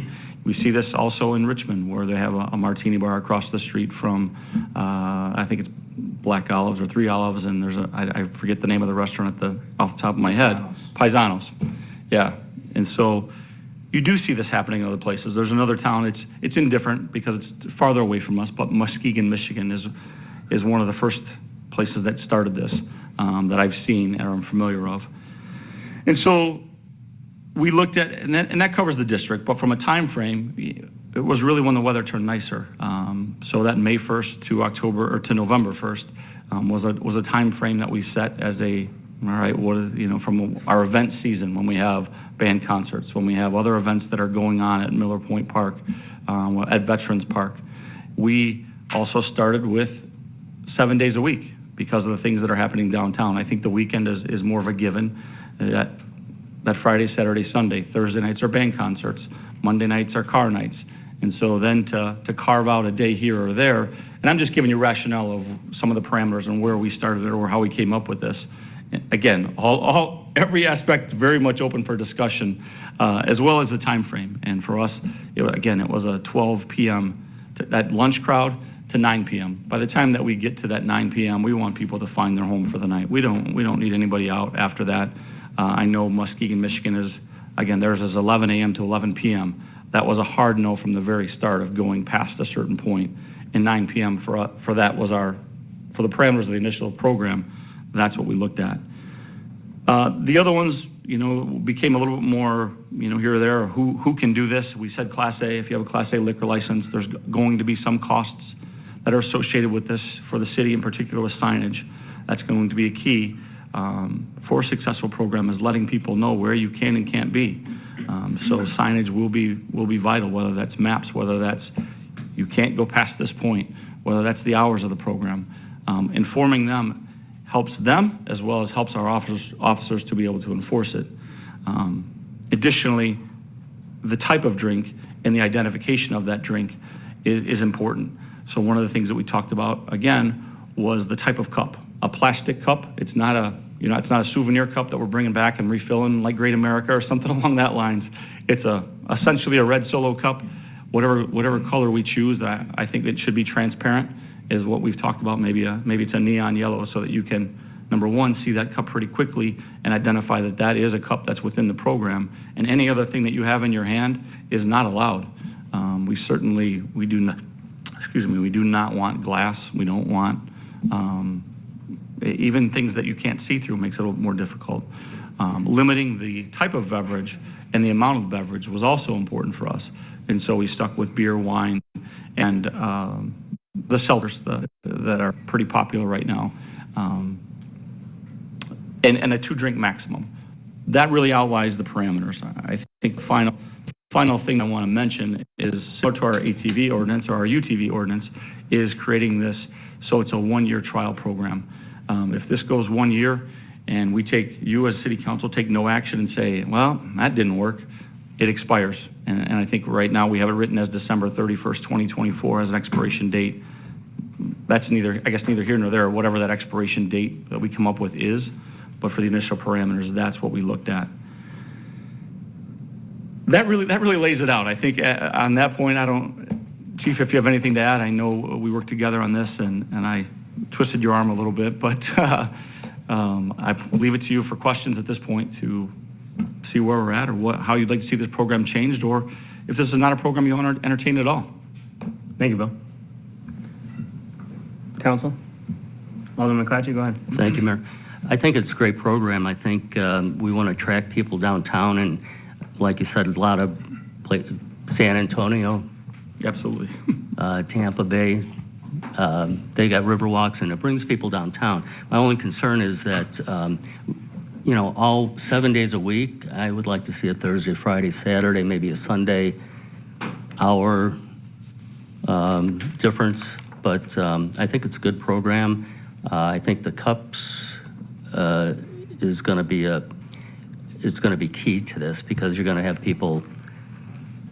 We see this also in Richmond, where they have a martini bar across the street from, I think it's Black Olives or Three Olives, and there's I forget the name of the restaurant off the top of my head. Paisanos. Yeah. And so you do see this happening in other places. There's another town, it's indifferent because it's farther away from us, but Muskegon, Michigan is one of the first places that started this that I've seen and I'm familiar of. And so we looked at, and that covers the district, but from a time frame, it was really when the weather turned nicer. So that May 1st to November 1st was a time frame that we set as from our event season, when we have band concerts, when we have other events that are going on at Miller Point Park, at Veterans Park. We also started with 7 days a week because of the things that are happening downtown. I think the weekend is more of a given. That Friday, Saturday, Sunday. Thursday nights are band concerts. Monday nights are car nights. And so then to carve out a day here or there, and I'm just giving you rationale of some of the parameters and where we started or how we came up with this. Again, every aspect very much open for discussion, as well as the time frame. And for us, it was a 12 p.m. That lunch crowd to 9 p.m. By the time that we get to that 9 p.m., we want people to find their home for the night. We don't need anybody out after that. I know Muskegon, Michigan theirs is 11 a.m. to 11 p.m. That was a hard no from the very start of going past a certain point. And 9 p.m. for that was for the parameters of the initial program, that's what we looked at. The other ones, became a little bit more, here or there, who can do this. We said Class A. If you have a Class A liquor license, there's going to be some costs that are associated with this for the city, in particular with signage. That's going to be a key for a successful program, is letting people know where you can and can't be. So signage will be vital, whether that's maps, whether that's you can't go past this point, whether that's the hours of the program. Informing them helps them as well as helps our officers to be able to enforce it. Additionally, the type of drink and the identification of that drink is important. So one of the things that we talked about, again, was the type of cup. A plastic cup, it's not a souvenir cup that we're bringing back and refilling like Great America or something along that lines. It's essentially a red Solo cup. Whatever color we choose, I think it should be transparent, is what we've talked about. Maybe it's a neon yellow, so that you can, number one, see that cup pretty quickly and identify that is a cup that's within the program. And any other thing that you have in your hand is not allowed. We do not want glass. We don't want even things that you can't see through makes it a little more difficult. Limiting the type of beverage and the amount of beverage was also important for us. And so we stuck with beer, wine, and the seltzers that are pretty popular right now, and a 2-drink maximum. That really outlines the parameters. I think the final thing I want to mention is, similar to our ATV ordinance or our UTV ordinance, is creating this so it's a 1-year trial program. If this goes 1 year and you as city council take no action and say, well, that didn't work, it expires. And I think right now we have it written as December 31st, 2024 as an expiration date. That's neither here nor there, whatever that expiration date that we come up with is. But for the initial parameters, that's what we looked at. That really lays it out. I think on that point, Chief, if you have anything to add, I know we worked together on this and I twisted your arm a little bit, but I leave it to you for questions at this point to see where we're at or how you'd like to see this program changed, or if this is not a program you want to entertain at all. Thank you, Bill. Council? Alderman McClatchy, go ahead. Thank you, Mayor. I think it's a great program. I think we want to attract people downtown, and like you said, a lot of places, San Antonio. Absolutely. Tampa Bay. They got river walks, and it brings people downtown. My only concern is that, all 7 days a week, I would like to see a Thursday, Friday, Saturday, maybe a Sunday hour difference. But I think it's a good program. I think the cups is going to be key to this, because you're going to have people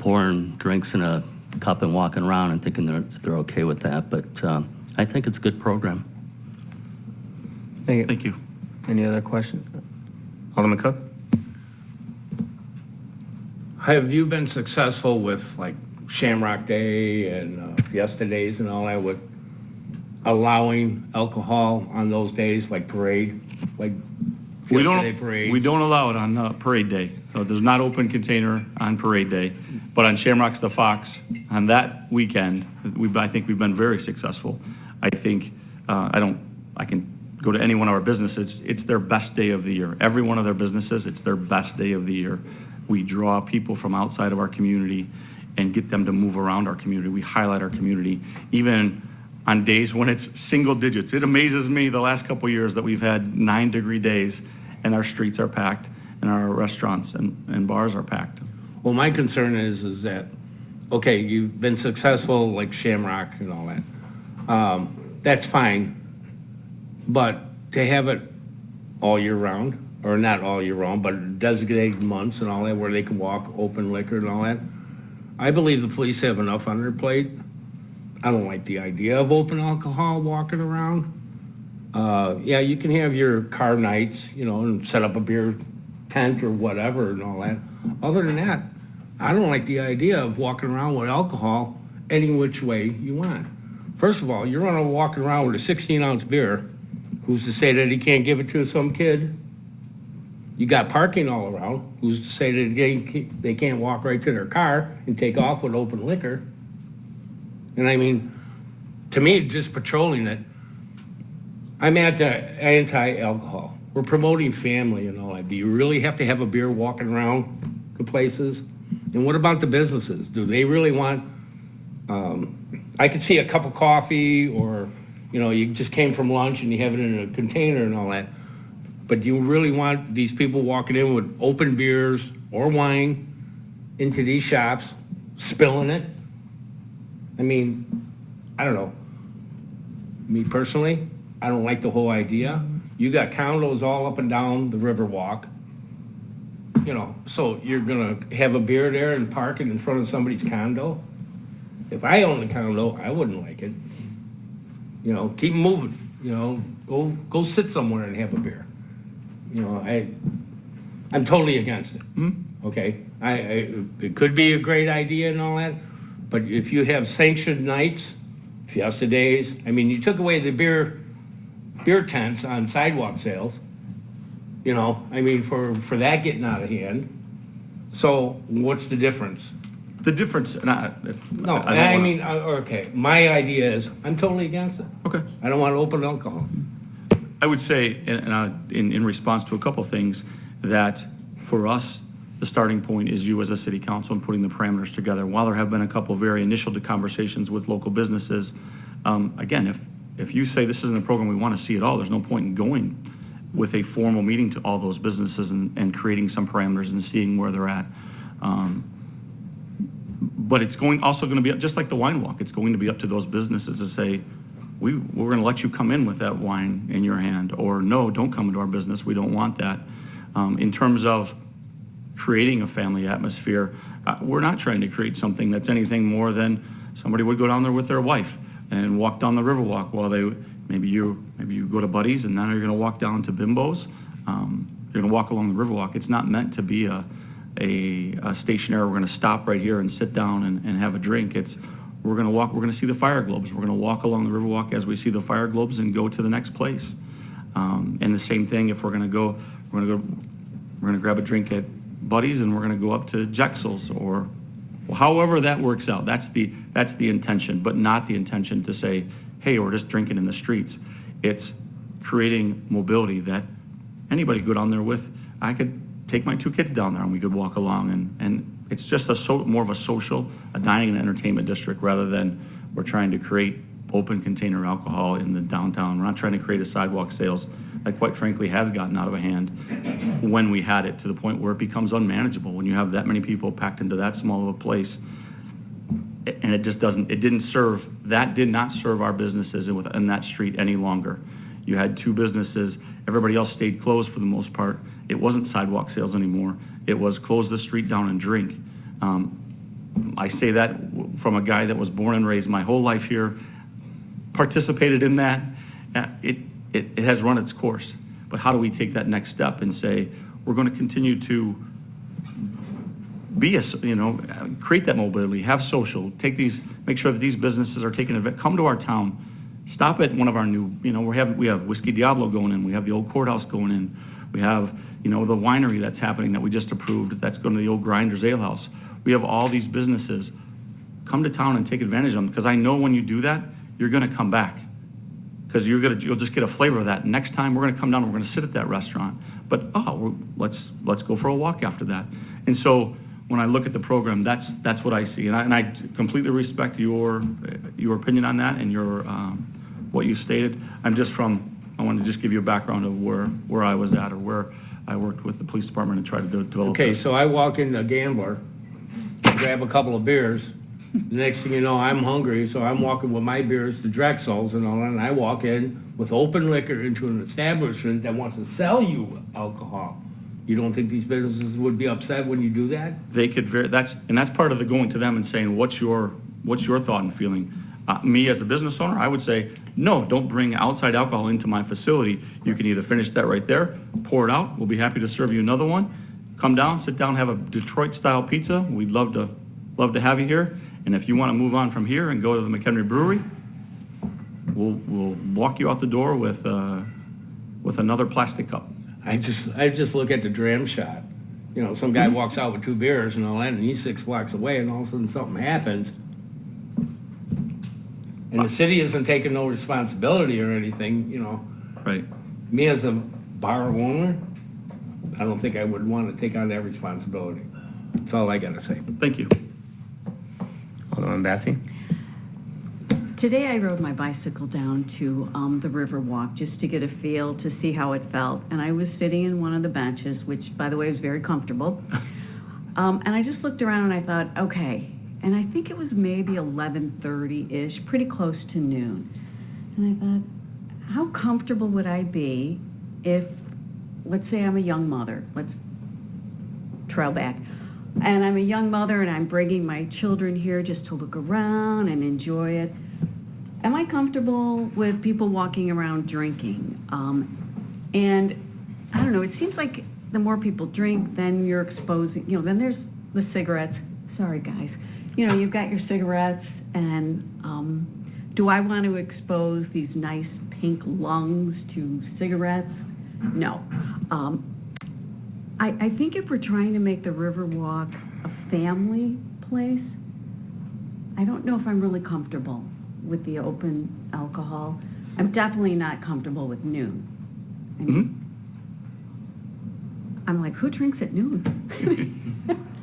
pouring drinks in a cup and walking around and thinking they're okay with that. But I think it's a good program. Thank you. Any other questions? Alderman Cook? Have you been successful with like Shamrock Day and Fiesta Days and all that, with allowing alcohol on those days, like parade, like Fiesta Day parade? We don't allow it on parade day. So there's not open container on parade day. But on Shamrock's the Fox, on that weekend, I think we've been very successful. I think I can go to any one of our businesses. It's their best day of the year. Every one of their businesses, it's their best day of the year. We draw people from outside of our community and get them to move around our community. We highlight our community, even on days when it's single digits. It amazes me the last couple of years that we've had 9-degree days and our streets are packed and our restaurants and bars are packed. Well, my concern is that, okay, you've been successful like Shamrock and all that. That's fine. But to have it all year round, or not all year round, but designated months and all that, where they can walk open liquor and all that, I believe the police have enough on their plate. I don't like the idea of open alcohol walking around. Yeah, you can have your car nights, and set up a beer tent or whatever and all that. Other than that, I don't like the idea of walking around with alcohol any which way you want. First of all, you're going to walk around with a 16-ounce beer. Who's to say that he can't give it to some kid? You got parking all around. Who's to say that they can't walk right to their car and take off with open liquor? And I mean, to me, just patrolling it, I'm at the anti-alcohol. We're promoting family and all that. Do you really have to have a beer walking around the places? And what about the businesses? Do they really want, I could see a cup of coffee, or, you just came from lunch and you have it in a container and all that. But do you really want these people walking in with open beers or wine into these shops, spilling it? I mean, I don't know. Me personally, I don't like the whole idea. You got condos all up and down the Riverwalk, so you're gonna have a beer there and park it in front of somebody's condo? If I owned a condo, I wouldn't like it. Keep moving, go sit somewhere and have a beer. I'm totally against it. Okay, it could be a great idea and all that, but if you have sanctioned nights, Fiesta Days, I mean, you took away the beer tents on sidewalk sales, I mean, for that getting out of hand. So what's the difference? The difference, okay, my idea is, I'm totally against it. Okay. I don't want open alcohol. I would say, in response to a couple of things, that for us, the starting point is you as a city council and putting the parameters together. While there have been a couple of very initial conversations with local businesses, again, if you say this isn't a program we want to see at all, there's no point in going with a formal meeting to all those businesses and creating some parameters and seeing where they're at. But it's also going to be, just like the wine walk, it's going to be up to those businesses to say, we're going to let you come in with that wine in your hand, or no, don't come into our business, we don't want that. In terms of creating a family atmosphere, we're not trying to create something that's anything more than somebody would go down there with their wife and walk down the Riverwalk while maybe you go to Buddy's and now you're going to walk down to Bimbo's. You're going to walk along the Riverwalk. It's not meant to be a stationary, we're going to stop right here and sit down and have a drink. We're going to walk, we're going to see the fire globes. We're going to walk along the Riverwalk as we see the fire globes and go to the next place. And the same thing, if we're going to grab a drink at Buddy's and we're going to go up to Jexel's, or however that works out. That's the intention, but not the intention to say, hey, we're just drinking in the streets. It's creating mobility that anybody could go down there with. I could take my 2 kids down there and we could walk along, and it's just more of a social, a dining and entertainment district, rather than we're trying to create open container alcohol in the downtown. We're not trying to create a sidewalk sales that quite frankly has gotten out of hand when we had it to the point where it becomes unmanageable when you have that many people packed into that small of a place. And it did not serve our businesses in that street any longer. You had 2 businesses, everybody else stayed closed for the most part. It wasn't sidewalk sales anymore. It was close the street down and drink. I say that from a guy that was born and raised my whole life here, participated in that. It has run its course. But how do we take that next step and say, we're going to continue to create that mobility, have social, make sure that these businesses are taking advantage, come to our town, stop at one of our new, we have Whiskey Diablo going in, we have the old courthouse going in, we have, the winery that's happening that we just approved, that's going to the old Grinders Ale House. We have all these businesses. Come to town and take advantage of them, because I know when you do that, you're going to come back, because you'll just get a flavor of that. Next time we're going to come down, we're going to sit at that restaurant, but let's go for a walk after that. And so when I look at the program, that's what I see, and I completely respect your opinion on that and your what you stated. I wanted to just give you a background of where I was at, or where I worked with the police department and tried to develop. Okay, so I walk in a Gambler, grab a couple of beers. The next thing you know, I'm hungry, so I'm walking with my beers to Drexel's and all that, and I walk in with open liquor into an establishment that wants to sell you alcohol. You don't think these businesses would be upset when you do that? They could that's part of the going to them and saying, what's your thought and feeling? Me as a business owner, I would say, no, don't bring outside alcohol into my facility. You can either finish that right there, pour it out. We'll be happy to serve you another one. Come down, sit down, have a Detroit-style pizza. We'd love to have you here. And if you want to move on from here and go to the McHenry Brewery, we'll walk you out the door with another plastic cup. I just look at the dram shot. Some guy walks out with 2 beers and all that, and he's 6 blocks away, and all of a sudden something happens. And the city isn't taking no responsibility or anything, Right. Me as a bar owner, I don't think I would want to take on that responsibility. That's all I got to say. Thank you. Alderman Bassi? Today I rode my bicycle down to the Riverwalk just to get a feel, to see how it felt. And I was sitting in one of the benches, which, by the way, was very comfortable. And I just looked around and I thought, okay. And I think it was maybe 11:30-ish, pretty close to noon. And I thought, how comfortable would I be if, let's say I'm a young mother. Let's trail back. And I'm a young mother and I'm bringing my children here just to look around and enjoy it. Am I comfortable with people walking around drinking? And I don't know, it seems like the more people drink, then you're exposing, then there's the cigarettes. Sorry, guys. You've got your cigarettes, and do I want to expose these nice pink lungs to cigarettes? No. I think if we're trying to make the Riverwalk a family place, I don't know if I'm really comfortable with the open alcohol. I'm definitely not comfortable with noon. I'm like, who drinks at noon?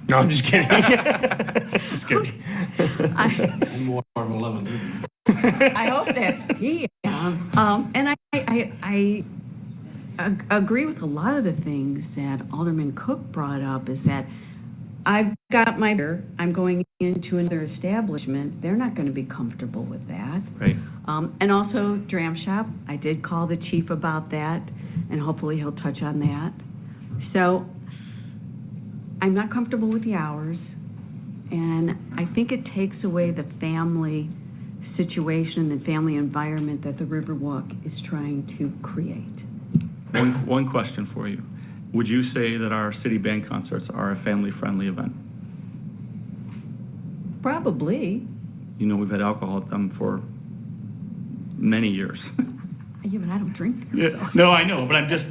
No, I'm just kidding. Just kidding. And more of 11. I hope that, and I agree with a lot of the things that Alderman Cook brought up, is that I've got my beer, I'm going into another establishment, they're not going to be comfortable with that. Right. And also Dram Shop, I did call the chief about that, and hopefully he'll touch on that. So I'm not comfortable with the hours, and I think it takes away the family situation and family environment that the Riverwalk is trying to create. One question for you. Would you say that our city band concerts are a family-friendly event? Probably. You know, we've had alcohol at them for many years. Yeah, but I don't drink. Yeah, no, I know, but I'm just,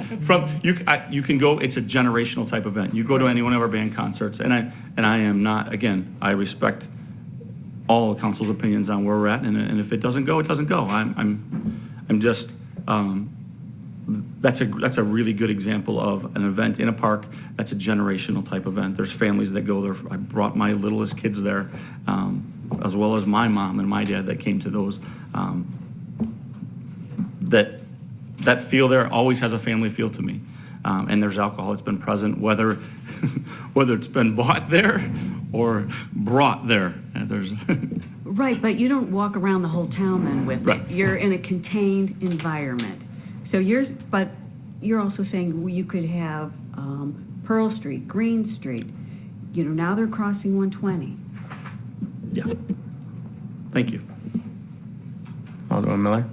you can go, it's a generational type event. You go to any one of our band concerts, and I am not, again, I respect all the council's opinions on where we're at, and if it doesn't go, it doesn't go. I'm just, that's a really good example of an event in a park that's a generational type event. There's families that go there. I brought my littlest kids there, as well as my mom and my dad that came to those. That feel there always has a family feel to me. And there's alcohol that's been present, whether it's been bought there or brought there. There's Right, but you don't walk around the whole town then with Right. it. You're in a contained environment. So you're also saying you could have Pearl Street, Green Street. You know, now they're crossing 120. Yeah. Thank you. Alderman Miller?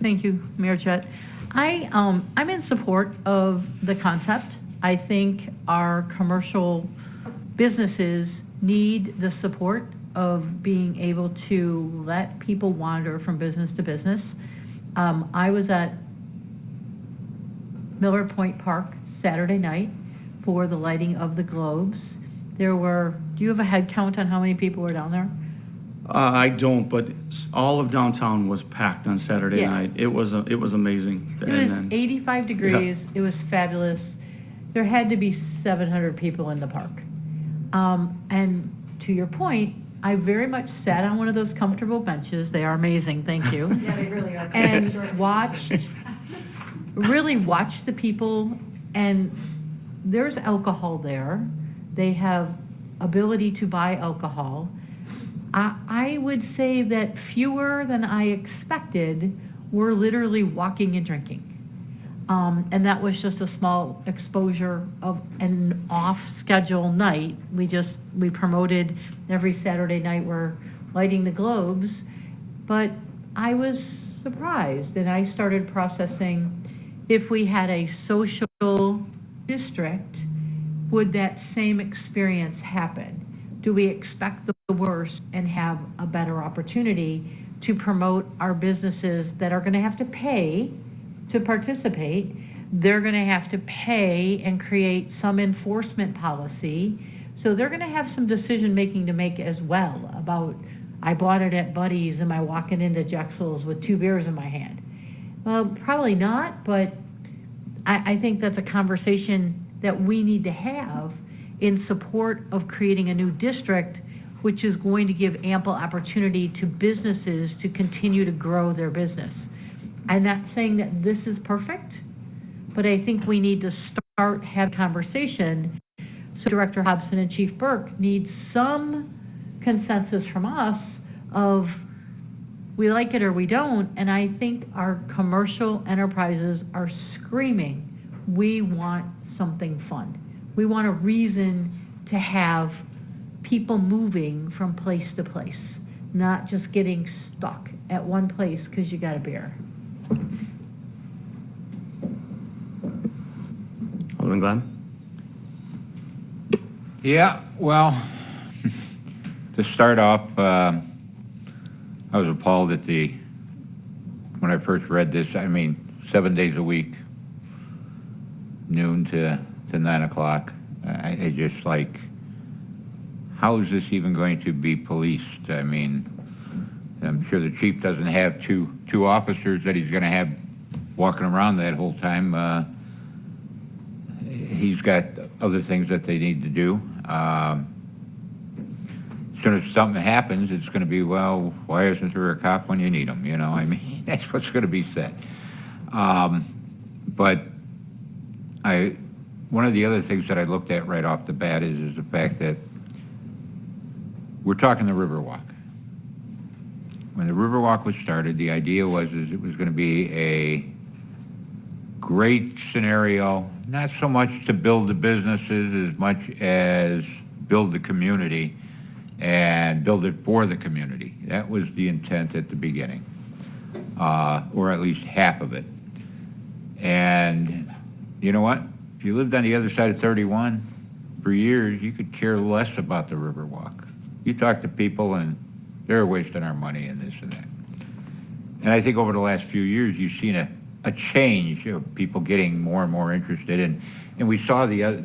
Thank you, Mayor Chet. I'm in support of the concept. I think our commercial businesses need the support of being able to let people wander from business to business. I was at Miller Point Park Saturday night for the lighting of the globes. Do you have a head count on how many people were down there? I don't, but all of downtown was packed on Saturday Yeah. night. It was amazing. It was 85 degrees. Yeah. It was fabulous. There had to be 700 people in the park. And to your point, I very much sat on one of those comfortable benches. They are amazing, thank you. Yeah, they really are. And really watched the people, and there's alcohol there. They have ability to buy alcohol. I would say that fewer than I expected were literally walking and drinking. And that was just a small exposure of an off-schedule night. We promoted every Saturday night we're lighting the globes, but I was surprised, and I started processing, if we had a social district, would that same experience happen? Do we expect the worst and have a better opportunity to promote our businesses that are going to have to pay to participate? They're going to have to pay and create some enforcement policy. So they're going to have some decision-making to make as well about, I bought it at Buddy's, am I walking into Jexel's with 2 beers in my hand? Well, probably not, but I think that's a conversation that we need to have in support of creating a new district, which is going to give ample opportunity to businesses to continue to grow their business. I'm not saying that this is perfect, but I think we need to start having conversation. So Director Hobson and Chief Burke need some consensus from us of we like it or we don't, and I think our commercial enterprises are screaming, we want something fun. We want a reason to have people moving from place to place, not just getting stuck at one place because you got a beer. Alderman Glenn? Yeah, well, to start off, I was appalled at when I first read this, 7 days a week, noon to 9 o'clock. I just how is this even going to be policed? I'm sure the chief doesn't have two officers that he's going to have walking around that whole time. he's got other things that they need to do. As soon as something happens, it's going to be, well, why isn't there a cop when you need him? You know, I mean, that's what's going to be said. But one of the other things that I looked at right off the bat is the fact that we're talking the Riverwalk. When the Riverwalk was started, the idea was it was going to be a great scenario, not so much to build the businesses as much as build the community and build it for the community. That was the intent at the beginning, or at least half of it. And you know what? If you lived on the other side of 31 for years, you could care less about the Riverwalk. You talk to people and they're wasting our money and this and that. And I think over the last few years, you've seen a change of people getting more and more interested in. And we saw the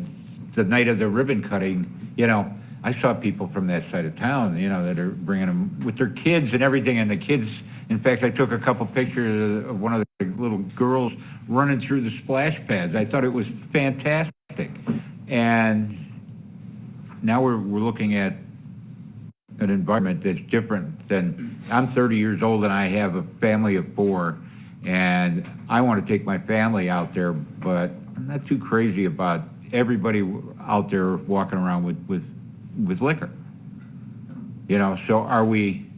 night of the ribbon cutting, you know, I saw people from that side of town, you know, that are bringing them with their kids and everything. And the kids, in fact, I took a couple pictures of one of the little girls running through the splash pads. I thought it was fantastic. And now we're looking at an environment that's different than, I'm 30 years old and I have a family of 4, and I want to take my family out there, but I'm not too crazy about everybody out there walking around with liquor. You know, so we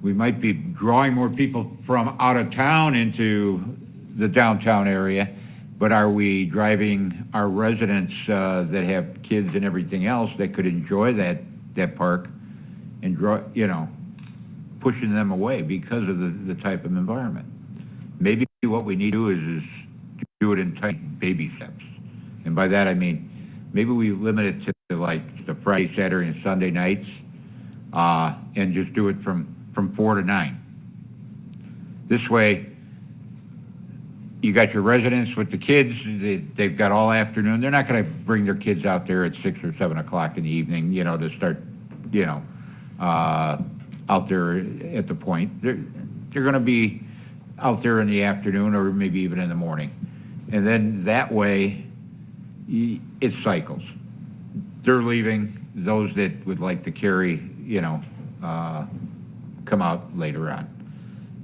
might be drawing more people from out of town into the downtown area, but are we driving our residents that have kids and everything else that could enjoy that park and pushing them away because of the type of environment? Maybe what we need to do is do it in tight baby steps. And by that I mean, maybe we limit it to like the Friday, Saturday, and Sunday nights, and just do it from 4 to 9. This way, you got your residents with the kids, they've got all afternoon. They're not going to bring their kids out there at 6 or 7 o'clock in the evening, you know, to start, you know, out there at the point. They're going to be out there in the afternoon or maybe even in the morning. And then that way, it cycles. They're leaving. Those that would like to carry, you know, come out later on.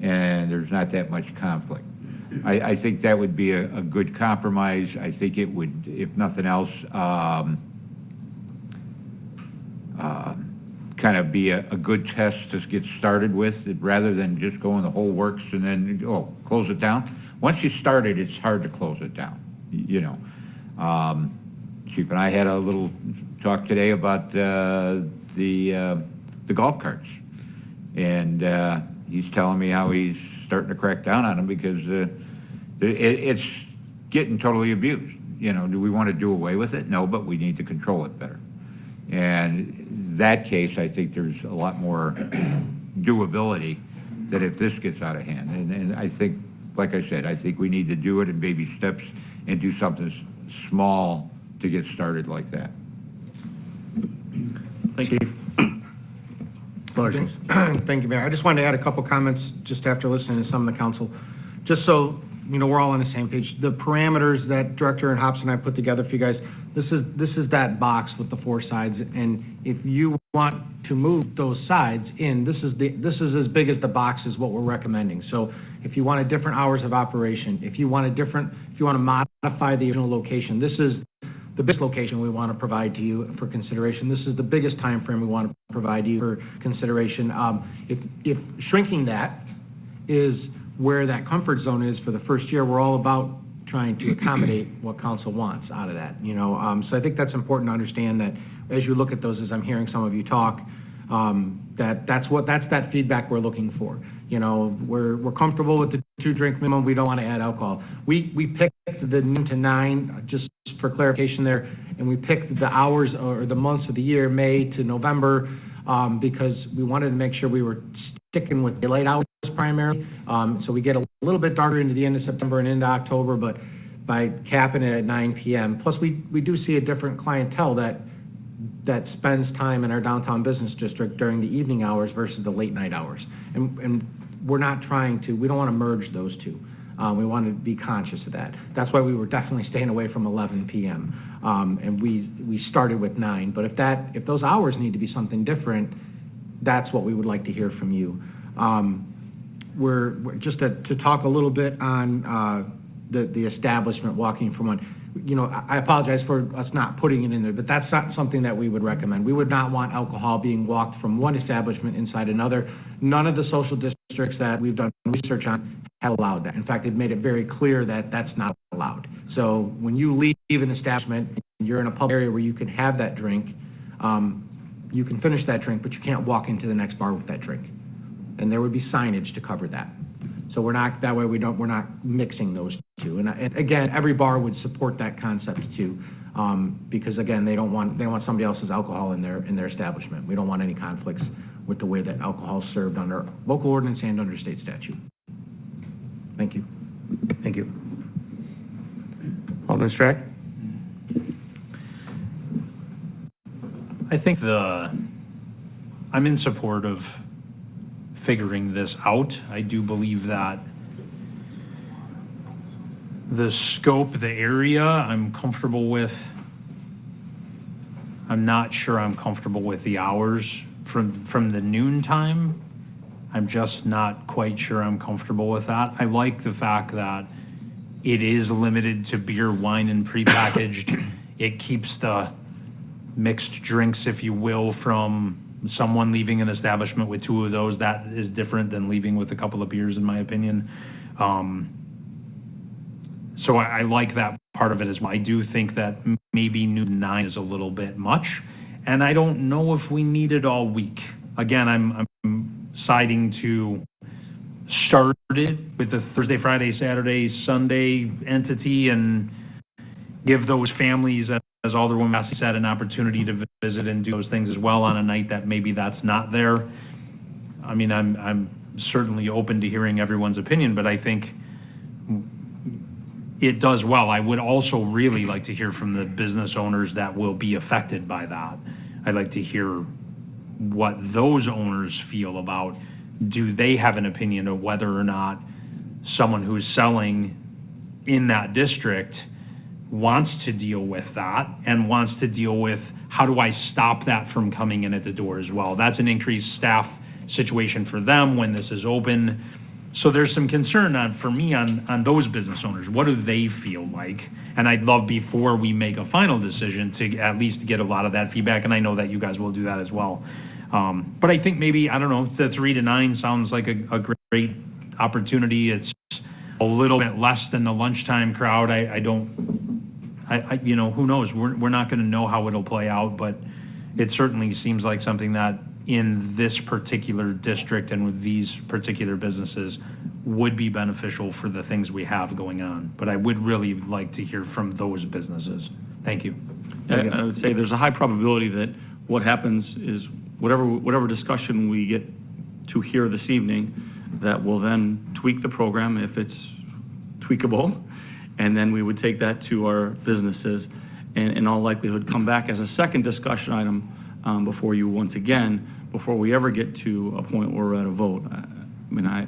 And there's not that much conflict. I think that would be a good compromise. I think it would, if nothing else, kind of be a good test to get started with, rather than just going the whole works and then, close it down. Once you start it, it's hard to close it down, you know. Chief and I had a little talk today about the golf carts. And he's telling me how he's starting to crack down on them because it's getting totally abused. You know, do we want to do away with it? No, but we need to control it better. And in that case, I think there's a lot more doability than if this gets out of hand. And I think, like I said, I think we need to do it in baby steps and do something small to get started like that. Thank you. Thank you, Mayor. I just wanted to add a couple comments just after listening to some of the council, just so you know we're all on the same page. The parameters that Director Hobson and I put together for you guys, this is that box with the 4 sides, and if you want to move those sides in, this is as big as the box is what we're recommending. So if you want a different hours of operation, if you want to modify the original location, this is the biggest location we want to provide to you for consideration. This is the biggest time frame we want to provide to you for consideration. If shrinking that is where that comfort zone is for the first year, we're all about trying to accommodate what council wants out of that. You know, so I think that's important to understand that as you look at those, as I'm hearing some of you talk, that's that feedback we're looking for. You know, we're comfortable with the 2-drink minimum. We don't want to add alcohol. We picked the noon to 9, just for clarification there, and we picked the hours or the months of the year, May to November, because we wanted to make sure we were sticking with daylight hours primarily. So we get a little bit darker into the end of September and into October, but by capping it at 9 p.m. Plus, we do see a different clientele that spends time in our downtown business district during the evening hours versus the late night hours. And we're not we don't want to merge those two. We wanted to be conscious of that. That's why we were definitely staying away from 11 p.m. And we started with 9. But if those hours need to be something different, that's what we would like to hear from you. We're just to talk a little bit on the establishment walking from one. I apologize for us not putting it in there, but that's not something that we would recommend. We would not want alcohol being walked from one establishment inside another. None of the social districts that we've done research on have allowed that. In fact, they've made it very clear that that's not allowed. So when you leave an establishment and you're in a public area where you can have that drink, you can finish that drink, but you can't walk into the next bar with that drink. And there would be signage to cover that. So we're not mixing those two. And again, every bar would support that concept too, because again, they want somebody else's alcohol in their establishment. We don't want any conflicts with the way that alcohol is served under local ordinance and under state statute. Thank you. Thank you. Alderman Strack? I think I'm in support of figuring this out. I do believe that the scope, the area, I'm comfortable with. I'm not sure I'm comfortable with the hours from the noon time. I'm just not quite sure I'm comfortable with that. I like the fact that it is limited to beer, wine, and prepackaged. It keeps the mixed drinks, if you will, from someone leaving an establishment with 2 of those. That is different than leaving with a couple of beers, in my opinion. So I like that part of it as well. I do think that maybe noon 9 is a little bit much, and I don't know if we need it all week. Again, I'm siding to start it with the Thursday, Friday, Saturday, Sunday entity and give those families, as Alderwoman Massey said, an opportunity to visit and do those things as well on a night that maybe that's not there. I mean, I'm certainly open to hearing everyone's opinion, but I think it does well. I would also really like to hear from the business owners that will be affected by that. I'd like to hear what those owners feel about, do they have an opinion of whether or not someone who's selling in that district wants to deal with that and wants to deal with, how do I stop that from coming in at the door as well? That's an increased staff situation for them when this is open. So there's some concern for me on those business owners. What do they feel like? And I'd love, before we make a final decision, to at least get a lot of that feedback, and I know that you guys will do that as well. But I think maybe, I don't know, the 3 to 9 sounds like a great opportunity. It's a little bit less than the lunchtime crowd. Who knows? We're not going to know how it'll play out, but it certainly seems like something that in this particular district and with these particular businesses would be beneficial for the things we have going on. But I would really like to hear from those businesses. Thank you. I would say there's a high probability that what happens is whatever discussion we get to hear this evening, that will then tweak the program if it's tweakable, and then we would take that to our businesses and in all likelihood come back as a second discussion item before you once again, before we ever get to a point where we're at a vote. I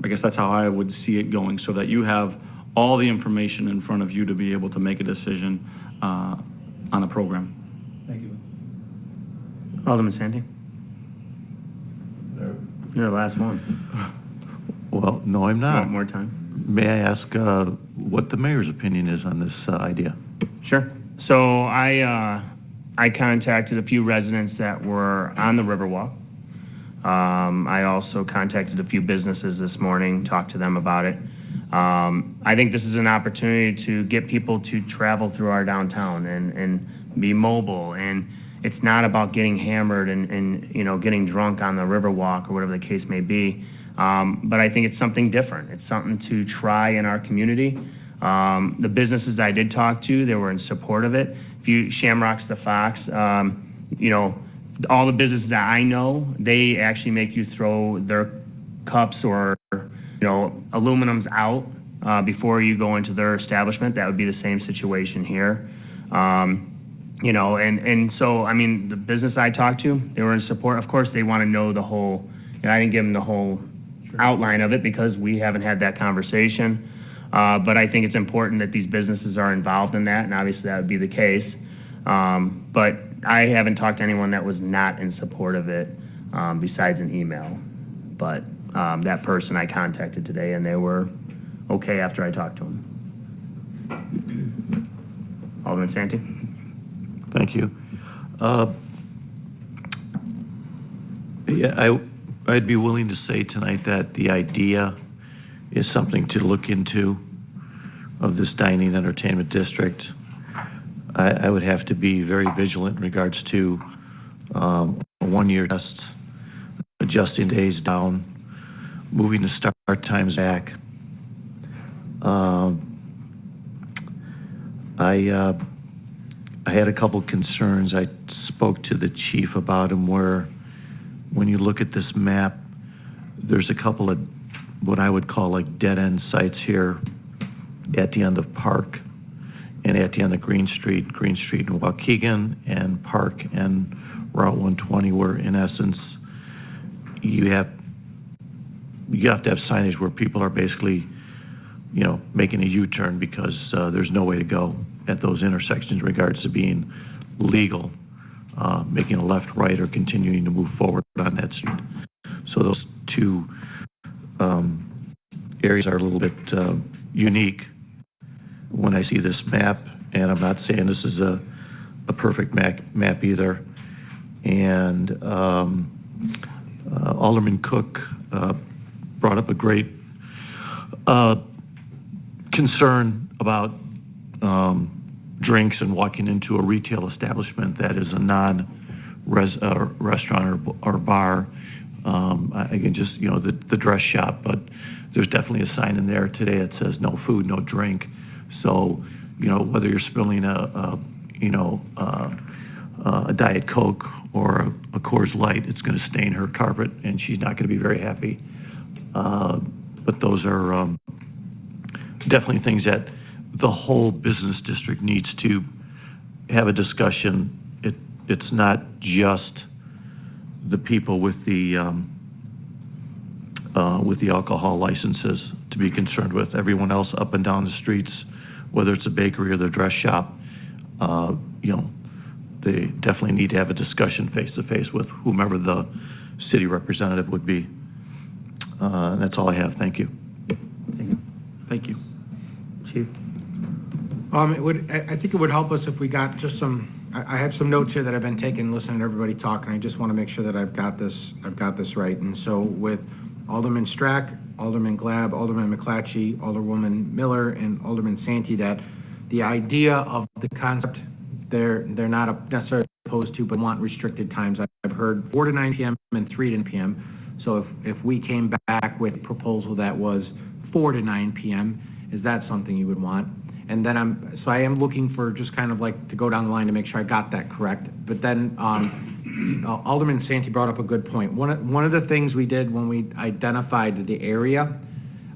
guess that's how I would see it going, so that you have all the information in front of you to be able to make a decision on the program. Thank you. Alderman Sandy? You're the last one. Well, no, I'm not. Want more time? May I ask what the mayor's opinion is on this idea? Sure. So I contacted a few residents that were on the Riverwalk. I also contacted a few businesses this morning, talked to them about it. I think this is an opportunity to get people to travel through our downtown and be mobile. And it's not about getting hammered and getting drunk on the Riverwalk or whatever the case may be. But I think it's something different. It's something to try in our community. The businesses I did talk to, they were in support of it. Shamrock's the Fox, all the businesses that I know, they actually make you throw their cups or, aluminums out before you go into their establishment. That would be the same situation here. So, I mean, the business I talked to, they were in support. Of course, they want to know the whole, I didn't give them the whole outline of it because we haven't had that conversation. But I think it's important that these businesses are involved in that, and obviously that would be the case. But I haven't talked to anyone that was not in support of it, besides an email. But that person I contacted today, and they were okay after I talked to them. Alderman Santee? Thank you. Yeah, I'd be willing to say tonight that the idea is something to look into of this dining entertainment district. I would have to be very vigilant in regards to a one-year test, adjusting days down, moving the start times back. I had a couple concerns. I spoke to the chief about them where when you look at this map, there's a couple of what I would call like dead-end sites here at the end of Park and at the end of Green Street and Waukegan and Park and Route 120, where in essence you have to have signage where people are basically, you know, making a U-turn because there's no way to go at those intersections in regards to being legal, making a left, right, or continuing to move forward on that street. So those two areas are a little bit unique when I see this map, and I'm not saying this is a perfect map either. And Alderman Cook brought up a great concern about drinks and walking into a retail establishment that is a non-restaurant or bar. Again, just, you know, the dress shop, but there's definitely a sign in there today that says no food, no drink. So, you know, whether you're spilling a Diet Coke or a Coors Light, it's going to stain her carpet, and she's not going to be very happy. But those are definitely things that the whole business district needs to have a discussion. It's not just the people with the alcohol licenses to be concerned with. Everyone else up and down the streets, whether it's a bakery or the dress shop, you know, they definitely need to have a discussion face-to-face with whomever the city representative would be. And that's all I have. Thank you. Thank you. Chief? I think it would help us if we got just some, I have some notes here that I've been taking, listening to everybody talk, and I just want to make sure that I've got this right. And so with Alderman Strack, Alderman Glab, Alderman McClatchy, Alderwoman Miller, and Alderman Santee, that the idea of the concept, they're not necessarily opposed to, but want restricted times. I've heard 4 to 9 p.m. and 3 to 9 p.m. So if we came back with a proposal that was 4 to 9 p.m., is that something you would want? And then I am looking for just kind of like to go down the line to make sure I got that correct. But then Alderman Santee brought up a good point. One of the things we did when we identified the area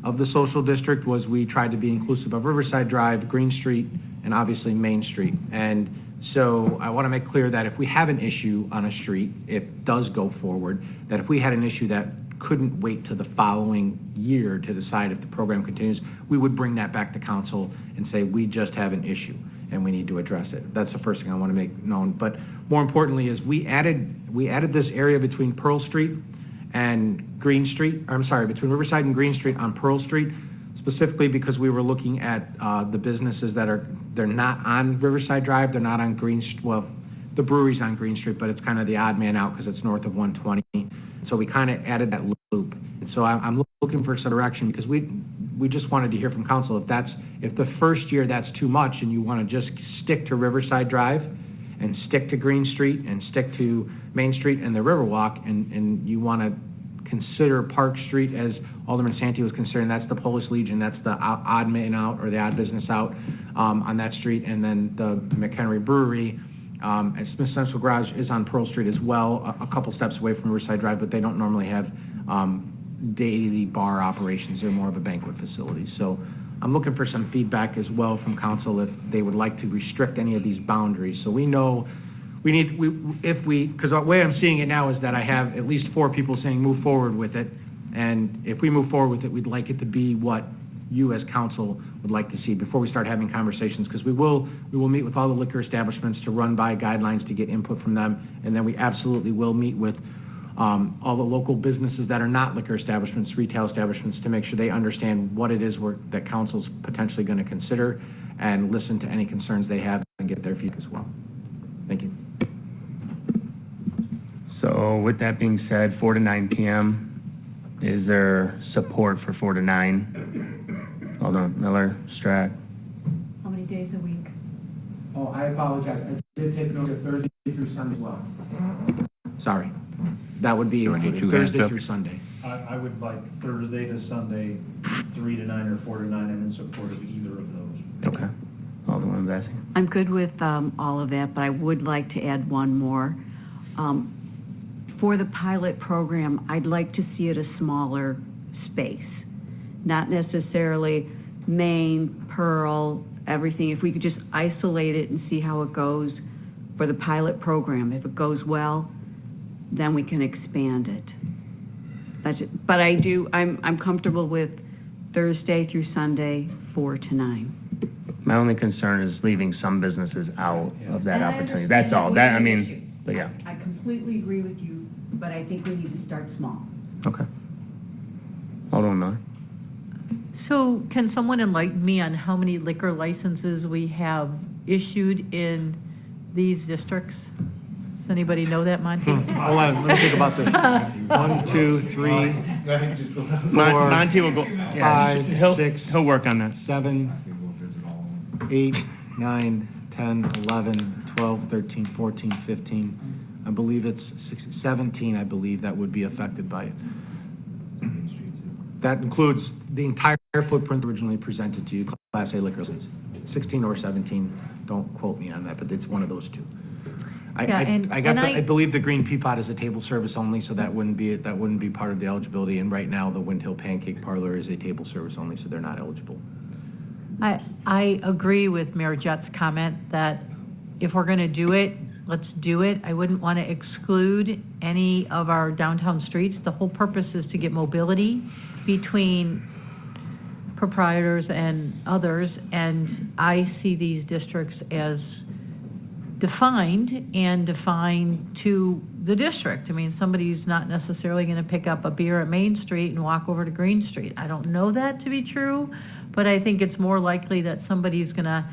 of the social district was we tried to be inclusive of Riverside Drive, Green Street, and obviously Main Street. And so I want to make clear that if we have an issue on a street, it does go forward, that if we had an issue that couldn't wait to the following year to decide if the program continues, we would bring that back to council and say, we just have an issue and we need to address it. That's the first thing I want to make known. But more importantly is we added this area between Pearl Street and Green Street, between Riverside and Green Street on Pearl Street, specifically because we were looking at the businesses they're not on Riverside Drive, they're not on Green Street, well, the brewery's on Green Street, but it's kind of the odd man out because it's north of 120. So we kind of added that loop. So I'm looking for some direction because we just wanted to hear from council if the first year that's too much and you want to just stick to Riverside Drive and stick to Green Street and stick to Main Street and the Riverwalk and you want to consider Park Street, as Alderman Santee was considering, that's the Polish Legion, that's the odd man out or the odd business out on that street, and then the McHenry Brewery. And Smith Central Garage is on Pearl Street as well, a couple steps away from Riverside Drive, but they don't normally have daily bar operations. They're more of a banquet facility. So I'm looking for some feedback as well from council if they would like to restrict any of these boundaries. So we know because the way I'm seeing it now is that I have at least 4 people saying move forward with it, And if we move forward with it, we'd like it to be what you as council would like to see before we start having conversations, because we will meet with all the liquor establishments to run by guidelines to get input from them, and then we absolutely will meet with all the local businesses that are not liquor establishments, retail establishments, to make sure they understand what it is that council's potentially going to consider, and listen to any concerns they have and get their feedback as well. Thank you. So with that being said, 4 to 9 p.m., is there support for 4 to 9? Alderman Miller, Strack. How many days a week? Oh, I apologize. I did take note of Thursday through Sunday as well. Sorry. That would be included, Thursday through Sunday. I would like Thursday to Sunday, 3 to 9 or 4 to 9. I'm in support of either of those. Okay. Alderman Bessie. I'm good with all of that, but I would like to add one more. For the pilot program, I'd like to see it a smaller space, not necessarily Maine, Pearl, everything. If we could just isolate it and see how it goes for the pilot program. If it goes well, then we can expand it. That's it. But I'm comfortable with Thursday through Sunday, 4 to 9. My only concern is leaving some businesses out of that opportunity. That's all. But yeah. I completely agree with you, but I think we need to start small. Okay. Alderman Miller. So can someone enlighten me on how many liquor licenses we have issued in these districts? Does anybody know that, Monty? Hold on, let me think about this. 1, 2, 3, 4, Monty will go. 5, 6. He'll work on that. 7, 8, 9, 10, 11, 12, 13, 14, 15. I believe it's 17, I believe, that would be affected by it. That includes the entire footprint originally presented to you, Class A liquor license. 16 or 17, don't quote me on that, but it's one of those two. I believe the Green Peapod is a table service only, so that wouldn't be part of the eligibility. And right now, the Wind Hill Pancake Parlor is a table service only, so they're not eligible. I agree with Mayor Jett's comment that if we're going to do it, let's do it. I wouldn't want to exclude any of our downtown streets. The whole purpose is to get mobility between proprietors and others, and I see these districts as defined to the district. I mean, somebody's not necessarily going to pick up a beer at Main Street and walk over to Green Street. I don't know that to be true, but I think it's more likely that somebody's going to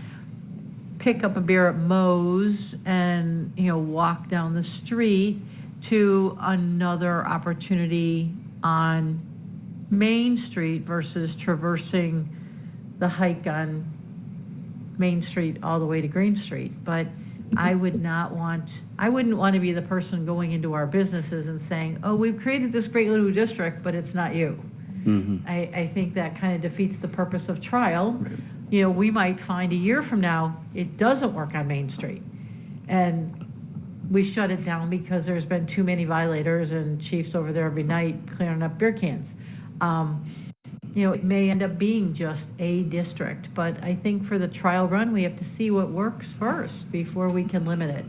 pick up a beer at Moe's and, walk down the street to another opportunity on Main Street versus traversing the hike on Main Street all the way to Green Street. But I wouldn't want to be the person going into our businesses and saying, oh, we've created this great little district, but it's not you. Mm-hmm. I think that kind of defeats the purpose of trial. Right. We might find a year from now it doesn't work on Main Street, and we shut it down because there's been too many violators and chiefs over there every night clearing up beer cans. It may end up being just a district, but I think for the trial run, we have to see what works first before we can limit it.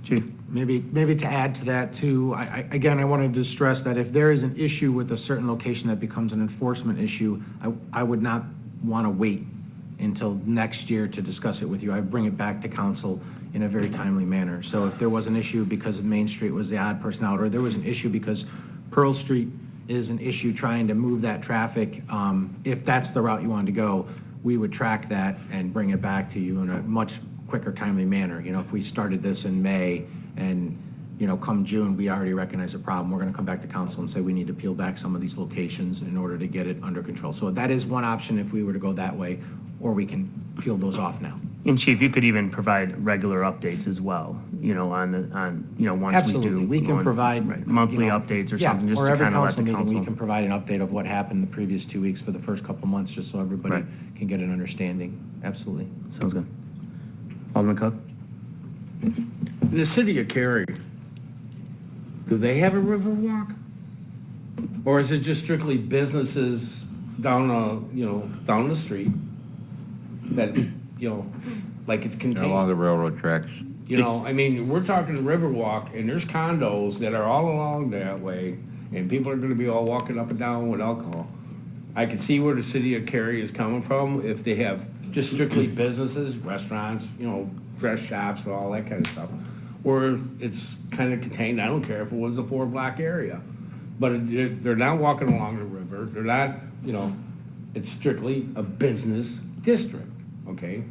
Chief, maybe to add to that too, I wanted to stress that if there is an issue with a certain location that becomes an enforcement issue, I would not want to wait until next year to discuss it with you. I bring it back to council in a very timely manner. So if there was an issue because of Main Street was the odd person out, or there was an issue because Pearl Street is an issue trying to move that traffic, if that's the route you wanted to go, we would track that and bring it back to you in a much quicker, timely manner. If we started this in May and, come June, we already recognize a problem, we're going to come back to council and say we need to peel back some of these locations in order to get it under control. So that is one option if we were to go that way, or we can peel those off now. And Chief, you could even provide regular updates as well, once Absolutely. we can provide monthly updates or something, just or to every kind of let the council meeting, council. we can provide an update of what happened the previous 2 weeks for the first couple months, just so everybody can get an understanding. Absolutely. Sounds good. Alderman Cook? In the city of Cary, do they have a river walk? Or is it just strictly businesses down the street that, like it's contained? Along the railroad tracks. We're talking Riverwalk, and there's condos that are all along that way, and people are gonna be all walking up and down with alcohol. I can see where the city of Cary is coming from, if they have just strictly businesses, restaurants, you know, dress shops, and all that kind of stuff, where it's kind of contained. I don't care if it was a 4-block area, but they're not walking along the river, they're not, you know, it's strictly a business district, okay?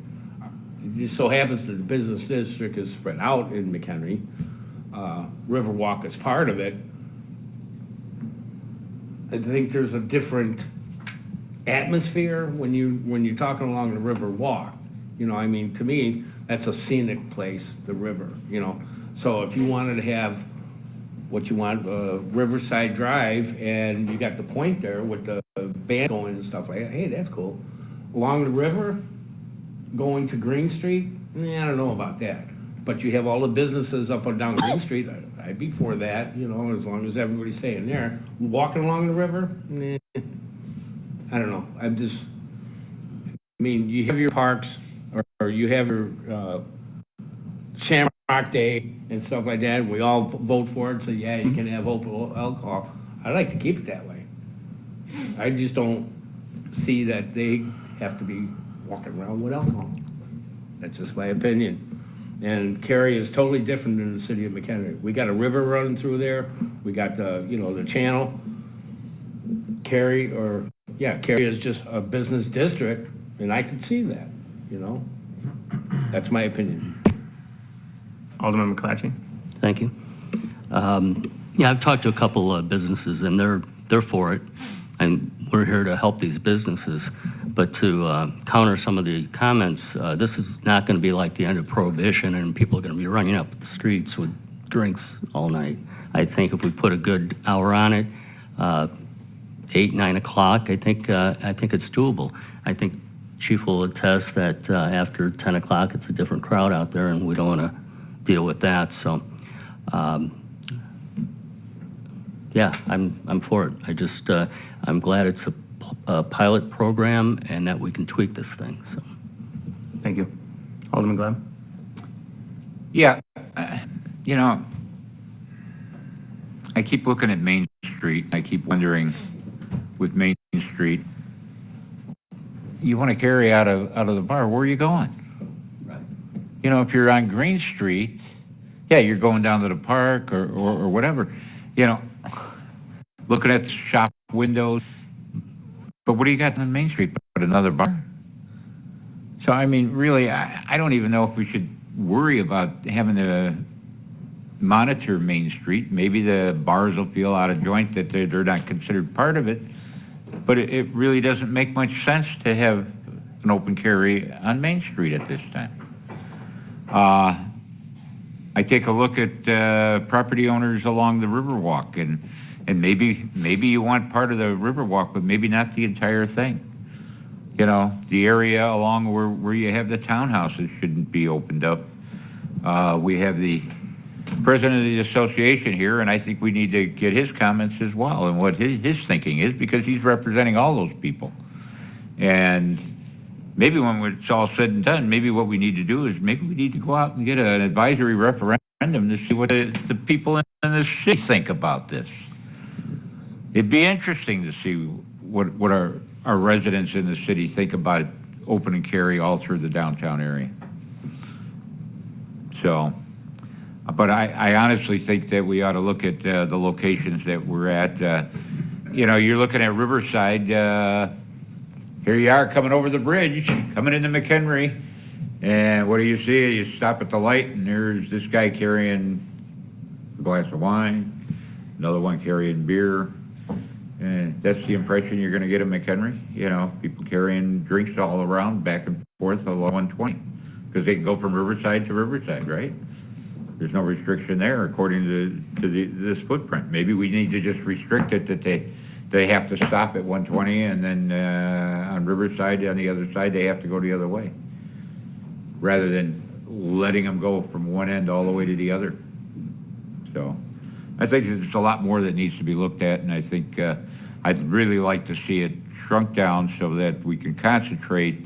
It just so happens that the business district is spread out in McHenry. Riverwalk is part of it. I think there's a different atmosphere when you're talking along the river walk. You know, I mean, to me, that's a scenic place, the river, you know. So if you wanted to have what you want, Riverside Drive, and you got the point there with the band going and stuff like that, hey, that's cool. Along the river, going to Green Street, I don't know about that. But you have all the businesses up and down Green Street, I'd be for that, you know, as long as everybody's staying there. Walking along the river, I don't know. I mean, you have your parks, or you have your Shamrock Day and stuff like that, and we all vote for it, so yeah, you can have alcohol. I like to keep it that way. I just don't see that they have to be walking around with alcohol. That's just my opinion. And Cary is totally different than the city of McHenry. We got a river running through there. We got the, you know, the channel. Cary is just a business district, and I can see that, you know. That's my opinion. Alderman McClatchy? Thank you. Yeah, I've talked to a couple of businesses, and they're for it, and we're here to help these businesses. But to counter some of the comments, this is not going to be like the end of Prohibition, and people are going to be running up the streets with drinks all night. I think if we put a good hour on it, 8, 9 o'clock, I think it's doable. I think Chief will attest that after 10 o'clock, it's a different crowd out there, and we don't want to deal with that. So, yeah, I'm for it. I'm glad it's a pilot program and that we can tweak this thing. So, thank you. Alderman Glenn? Yeah, you know, I keep looking at Main Street. I keep wondering, with Main Street, you want to carry out of the bar, where are you going? Right. You know, if you're on Green Street, yeah, you're going down to the park or whatever, you know, looking at the shop windows. But what do you got on Main Street but another bar? So, I mean, really, I don't even know if we should worry about having to monitor Main Street. Maybe the bars will feel out of joint that they're not considered part of it. But it really doesn't make much sense to have an open carry on Main Street at this time. I take a look at property owners along the Riverwalk, and maybe you want part of the Riverwalk, but maybe not the entire thing. You know, the area along where you have the townhouses shouldn't be opened up. We have the president of the association here, and I think we need to get his comments as well and what his thinking is, because he's representing all those people. And maybe when it's all said and done, maybe what we need to do is maybe we need to go out and get an advisory referendum to see what the people in the city think about this. It'd be interesting to see what our residents in the city think about open and carry all through the downtown area. So, but I honestly think that we ought to look at the locations that we're at. You know, you're looking at Riverside. Here you are coming over the bridge, coming into McHenry, and what do you see? You stop at the light, and there's this guy carrying a glass of wine, another one carrying beer. And that's the impression you're going to get in McHenry. You know, people carrying drinks all around, back and forth along 120, because they can go from Riverside to Riverside, right? There's no restriction there according to this footprint. Maybe we need to just restrict it that they have to stop at 120, and then on Riverside, on the other side, they have to go the other way, rather than letting them go from one end all the way to the other. So I think there's a lot more that needs to be looked at, and I think I'd really like to see it shrunk down so that we can concentrate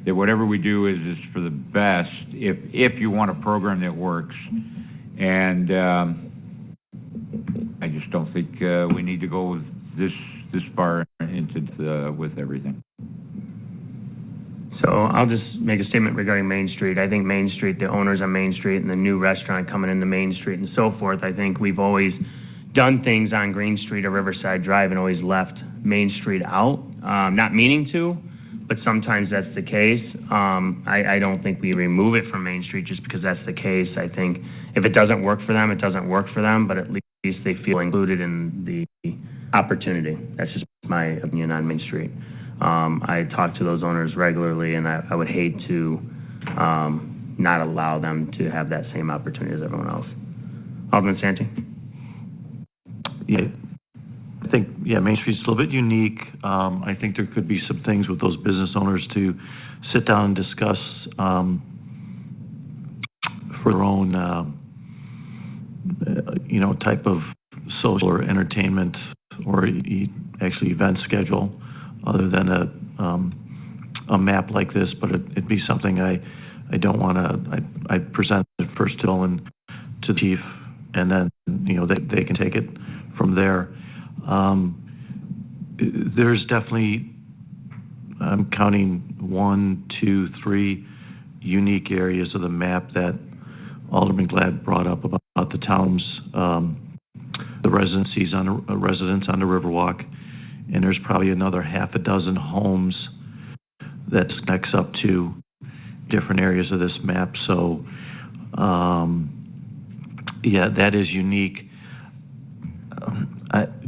that whatever we do is for the best if you want a program that works. And I just just don't think, we need to go with this far into, with everything. So I'll just make a statement regarding Main Street. I think Main Street, the owners on Main Street and the new restaurant coming into Main Street and so forth, I think we've always done things on Green Street or Riverside Drive and always left Main Street out, not meaning to, but sometimes that's the case. I don't think we remove it from Main Street just because that's the case. I think if it doesn't work for them, it doesn't work for them, but at least they feel included in the opportunity. That's just my opinion on Main Street. I talk to those owners regularly, and I would hate to not allow them to have that same opportunity as everyone else. Alderman Santi? Yeah, I think, Main Street's a little bit unique. I think there could be some things with those business owners to sit down and discuss for their own, type of social or entertainment or actually event schedule, other than a map like this. But it'd be something I don't want to. I present it first to Bill and to the chief, and then they can take it from there. There's definitely, I'm counting 1, 2, 3 unique areas of the map that Alderman Glad brought up about the towns, the residents on the Riverwalk, and there's probably another half a dozen homes that connects up to different areas of this map. So, that is unique.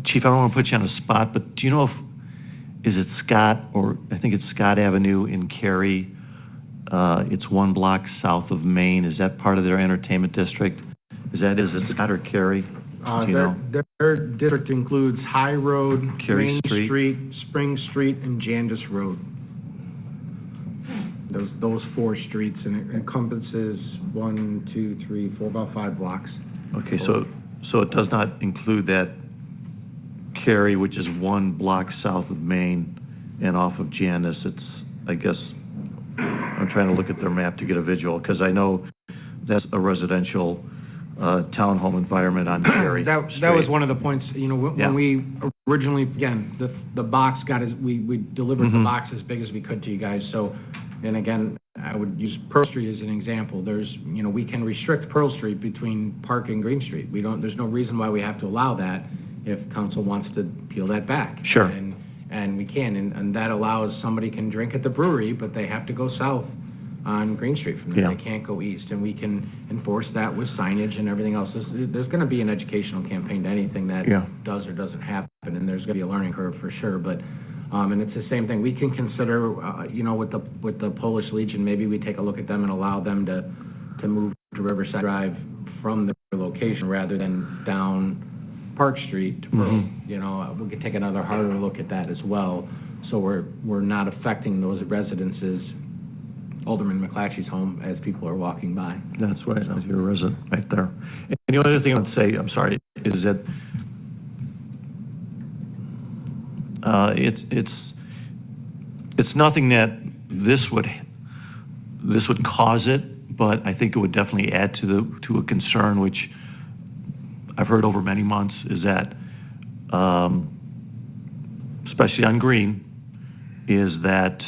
Chief, I don't want to put you on the spot, but do you know is it Scott, or I think it's Scott Avenue in Cary? It's 1 block south of Main. Is that part of their entertainment district? Is it Scott or Cary? Their district includes High Road, Cary Main Street, Spring Street, and Jandis Road. Those 4 streets, and it encompasses 1, 2, 3, 4, about 5 blocks. Okay, so it does not include that Cary, which is 1 block south of Main and off of Jandis. It's, I guess, I'm trying to look at their map to get a visual, because I know that's a residential townhome environment on Cary. That was one of the points, when we originally, again, the box we delivered the box as big as we could to you guys. So, and again, I would use Pearl Street as an example. There's, we can restrict Pearl Street between Park and Green Street. There's no reason why we have to allow that if council wants to peel that back. Sure. And we can, and that allows somebody can drink at the brewery, but they have to go south on Green Street from there. Yeah. They can't go east, and we can enforce that with signage and everything else. There's going to be an educational campaign to anything that does or doesn't happen, and there's going to be a learning curve for sure. But and it's the same thing. We can consider, with the Polish Legion, maybe we take a look at them and allow them to move to Riverside Drive from their location rather than down Park Street to Pearl. We could take another harder look at that as well, so we're not affecting those residences, Alderman McClatchy's home, as people are walking by. That's right, as you're a resident right there. And the other thing I would say, I'm sorry, is that it's nothing that this would cause it, but I think it would definitely add to a concern which I've heard over many months, is that, especially on Green, is that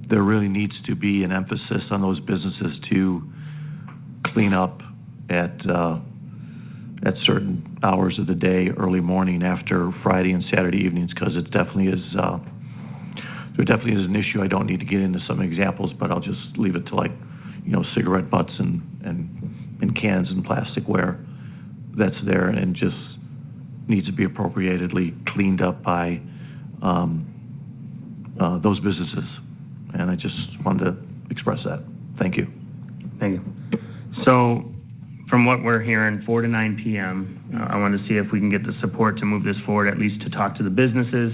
there really needs to be an emphasis on those businesses to clean up at certain hours of the day, early morning, after Friday and Saturday evenings, because it definitely is. There definitely is an issue. I don't need to get into some examples, but I'll just leave it to cigarette butts and cans and plasticware that's there, and just needs to be appropriately cleaned up by those businesses. And I just wanted to express that. Thank you. Thank you. So, from what we're hearing, 4 to 9 p.m., I want to see if we can get the support to move this forward, at least to talk to the businesses,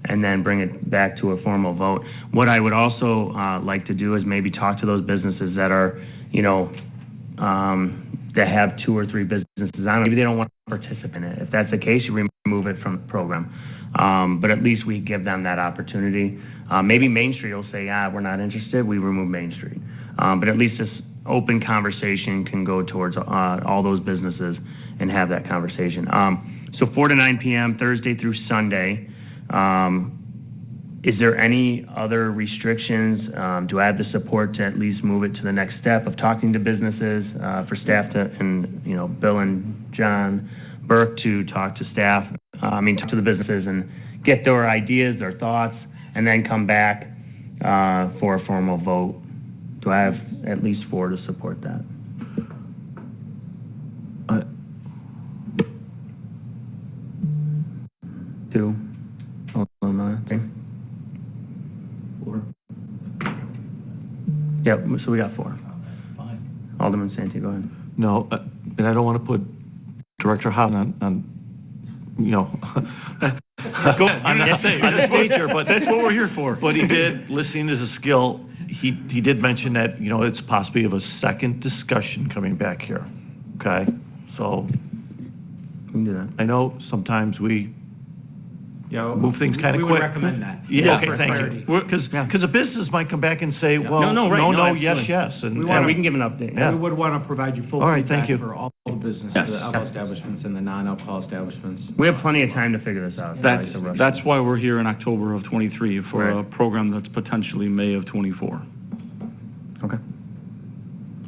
and then bring it back to a formal vote. What I would also like to do is maybe talk to those businesses that are, that have 2 or 3 businesses on it. Maybe they don't want to participate in it. If that's the case, you remove it from the program. But at least we give them that opportunity. Maybe Main Street will say, we're not interested, we remove Main Street. But at least this open conversation can go towards all those businesses and have that conversation. So 4 to 9 p.m., Thursday through Sunday. Is there any other restrictions? Do I have the support to at least move it to the next step of talking to businesses, for staff to, and, you know, Bill and John Burke to talk to staff, talk to the businesses and get their ideas, their thoughts, and then come back for a formal vote? Do I have at least 4 to support that? Two. Three. 4. Yep, so we got 4. Alderman Santee, go ahead. No, and I don't want to put Director Hobbs on, you know, Go on the stage here, but that's what we're here for. But he did, listening is a skill, he did mention that, you know, it's possibly of a second discussion coming back here, okay? So, We can do that. I know sometimes we move things kind of quick. We would recommend that. Yeah, okay, For thank clarity. you. Because a business might come back and say, well, No, yes, absolutely. yes. And We can give an update. Yeah. We would want to provide you full All right, feedback thank you. for all the businesses, Yes. the alcohol establishments and the non-alcohol establishments. We have plenty of time to figure this out. That's why we're here in October of '23 for a Right. program that's potentially May of '24. Okay.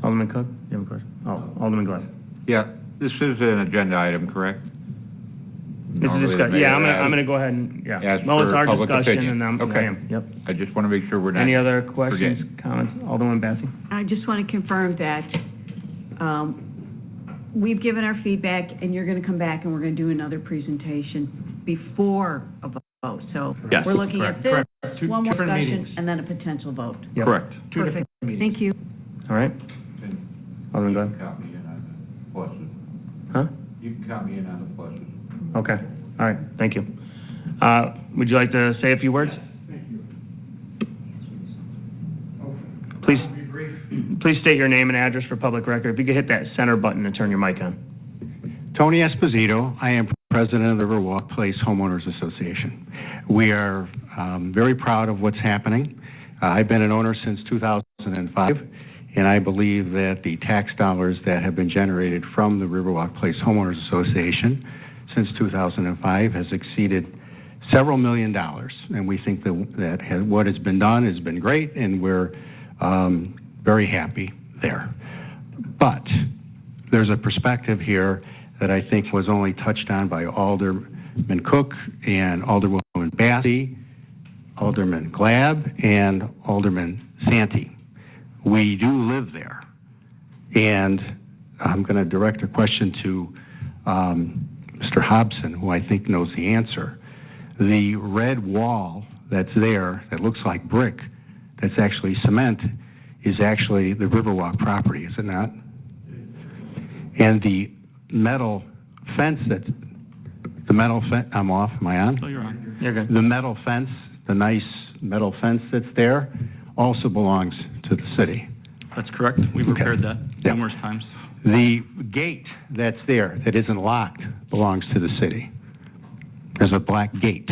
Alderman Cook, you have a question? Oh, Alderman Glenn. Yeah, this is an agenda item, correct? This is Normally the discuss, mayor yeah, I'm asks- gonna go ahead and, yeah. Ask Well, it's for our public discussion, opinion. and Okay. I am, yep. I just want to make sure we're not. Any other questions, forgetting. comments? Alderman Bassi? I just want to confirm that we've given our feedback, and you're going to come back and we're going to do another presentation before a vote. So Yes, we're looking at this, correct. Two one more different discussion, meetings. and then a potential vote. Yep. Correct. Two different Perfect. meetings. Thank you. All right. Alderman Glenn? Count me in on the pluses. Huh? You can count me in on the pluses. Okay, all right, thank you. Would you like to say a few words? Please state your name and address for public record. If you could hit that center button and turn your mic on. Tony Esposito. I am president of the Riverwalk Place Homeowners Association. We are very proud of what's happening. I've been an owner since 2005, and I believe that the tax dollars that have been generated from the Riverwalk Place Homeowners Association since 2005 has exceeded several $1 million, and we think that what has been done has been great, and we're very happy there. But there's a perspective here that I think was only touched on by Alderman Cook and Alderwoman Bassi, Alderman Glab, and Alderman Santee. We do live there. And I'm going to direct a question to Mr. Hobson, who I think knows the answer. The red wall that's there, that looks like brick, that's actually cement, is actually the Riverwalk property, is it not? And the metal fence I'm off, am I on? So you're on. You're good. The metal fence, the nice metal fence that's there, also belongs to the city. That's correct. We've Okay. repaired that Yeah. numerous times. The gate that's there, that isn't locked, belongs to the city. There's a black gate,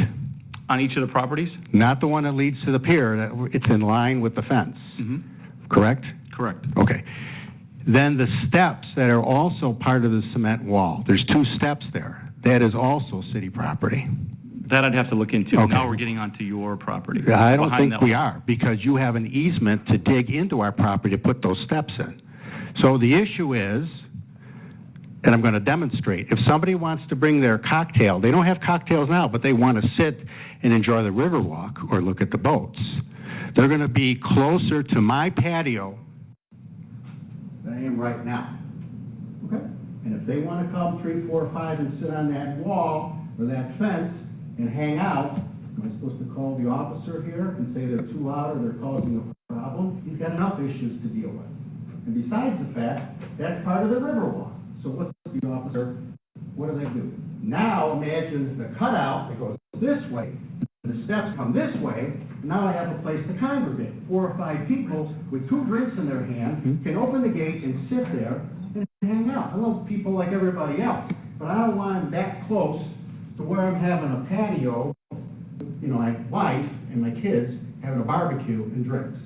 On each of the properties? not the one that leads to the pier, it's in line with the fence, Mm-hmm. correct? Correct. Okay. Then the steps that are also part of the cement wall, there's 2 steps there. That is also city property. That I'd have to look into. Okay. Now we're getting onto your property. I don't Behind think that we wall. are, because you have an easement to dig into our property to put those steps in. So the issue is, and I'm going to demonstrate, if somebody wants to bring their cocktail, they don't have cocktails now, but they want to sit and enjoy the Riverwalk or look at the boats, they're going to be closer to my patio than I am right now. Okay? And if they want to come 3, 4, 5 and sit on that wall or that fence and hang out, am I supposed to call the officer here and say they're too loud or they're causing a problem? He's got enough issues to deal with. And besides the fact, that's part of the Riverwalk. So what's the officer, what do? Now imagine the cutout that goes this way, the steps come this way, now I have a place to congregate. 4 or 5 people with 2 drinks in their hand can open the gate and sit there and hang out. I love people like everybody else, but I don't want them that close to where I'm having a patio, you know, my wife and my kids having a barbecue and drinks.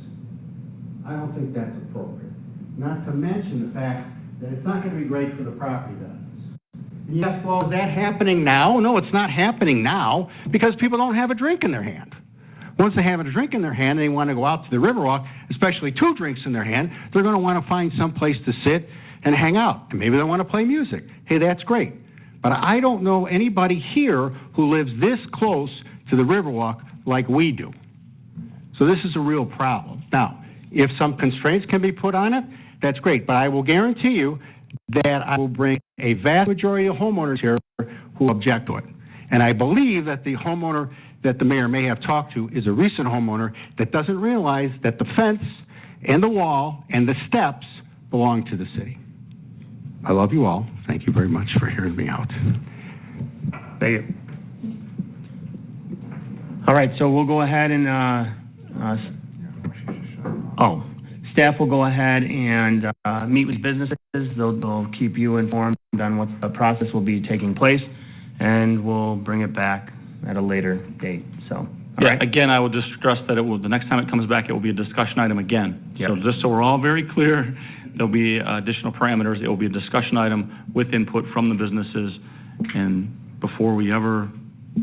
I don't think that's appropriate. Not to mention the fact that it's not going to be great for the property values. Yes, well, is that happening now? No, it's not happening now because people don't have a drink in their hand. Once they have a drink in their hand and they want to go out to the Riverwalk, especially 2 drinks in their hand, they're going to want to find some place to sit and hang out. And maybe they want to play music. Hey, that's great. But I don't know anybody here who lives this close to the Riverwalk like we do. So this is a real problem. Now, if some constraints can be put on it, that's great. But I will guarantee you that I will bring a vast majority of homeowners here who object to it. And I believe that the homeowner that the mayor may have talked to is a recent homeowner that doesn't realize that the fence and the wall and the steps belong to the city. I love you all. Thank you very much for hearing me out. Thank you. All right, so we'll go ahead and, staff will go ahead and meet with businesses. They'll keep you informed on what the process will be taking place, and we'll bring it back at a later date, so. all right. Again, I will just stress that the next time it comes back, it will be a discussion item again. Yep. So just so we're all very clear, there'll be additional parameters. It will be a discussion item with input from the businesses, and before we ever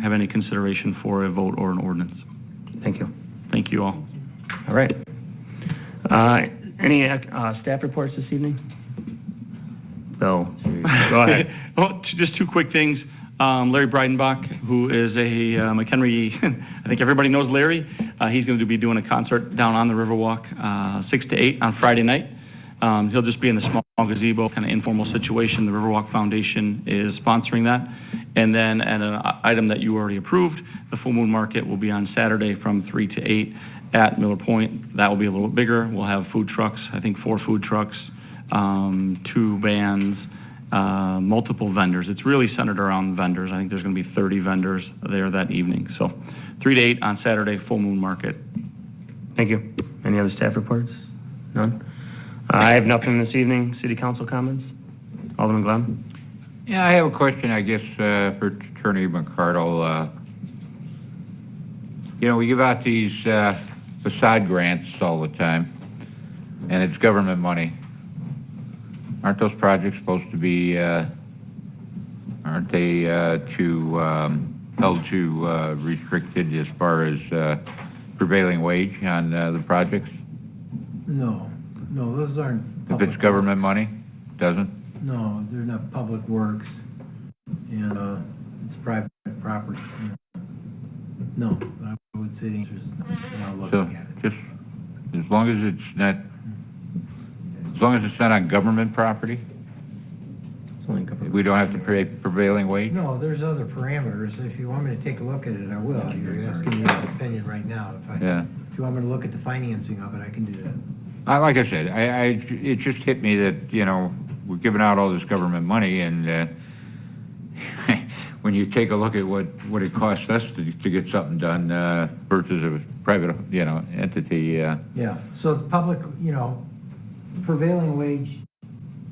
have any consideration for a vote or an ordinance. Thank you. Thank you all. All right. Any staff reports this evening? Bill, go ahead. Well, just 2 quick things. Larry Breidenbach, who is a McHenry, I think everybody knows Larry. He's going to be doing a concert down on the Riverwalk, 6 to 8 on Friday night. He'll just be in the small gazebo, kind of informal situation. The Riverwalk Foundation is sponsoring that. And then at an item that you already approved, the Full Moon Market will be on Saturday from 3 to 8 at Miller Point. That will be a little bit bigger. We'll have food trucks, I think 4 food trucks, 2 bands, multiple vendors. It's really centered around vendors. I think there's going to be 30 vendors there that evening. So 3 to 8 on Saturday, Full Moon Market. Thank you. Any other staff reports? None? I have nothing this evening. City Council comments? Alderman Glenn? Yeah, I have a question, I guess, for Attorney McCardle. We give out these facade grants all the time, and it's government money. Aren't those projects supposed to be, aren't they held to restricted as far as prevailing wage on the projects? No, those aren't. If it's government money, doesn't? No, they're not public works, and it's private property. No, I would say the answer is no. Now looking at it. Just as long as it's not. As long as it's not on government property, we don't have to pay prevailing wage? No, there's other parameters. If you want me to take a look at it, I will. You're asking me my opinion right now. If you want me to look at the financing of it, I can do that. Like I said, it just hit me that, we're giving out all this government money, and when you take a look at what it costs us to get something done versus a private, entity. Yeah, so the public, prevailing wage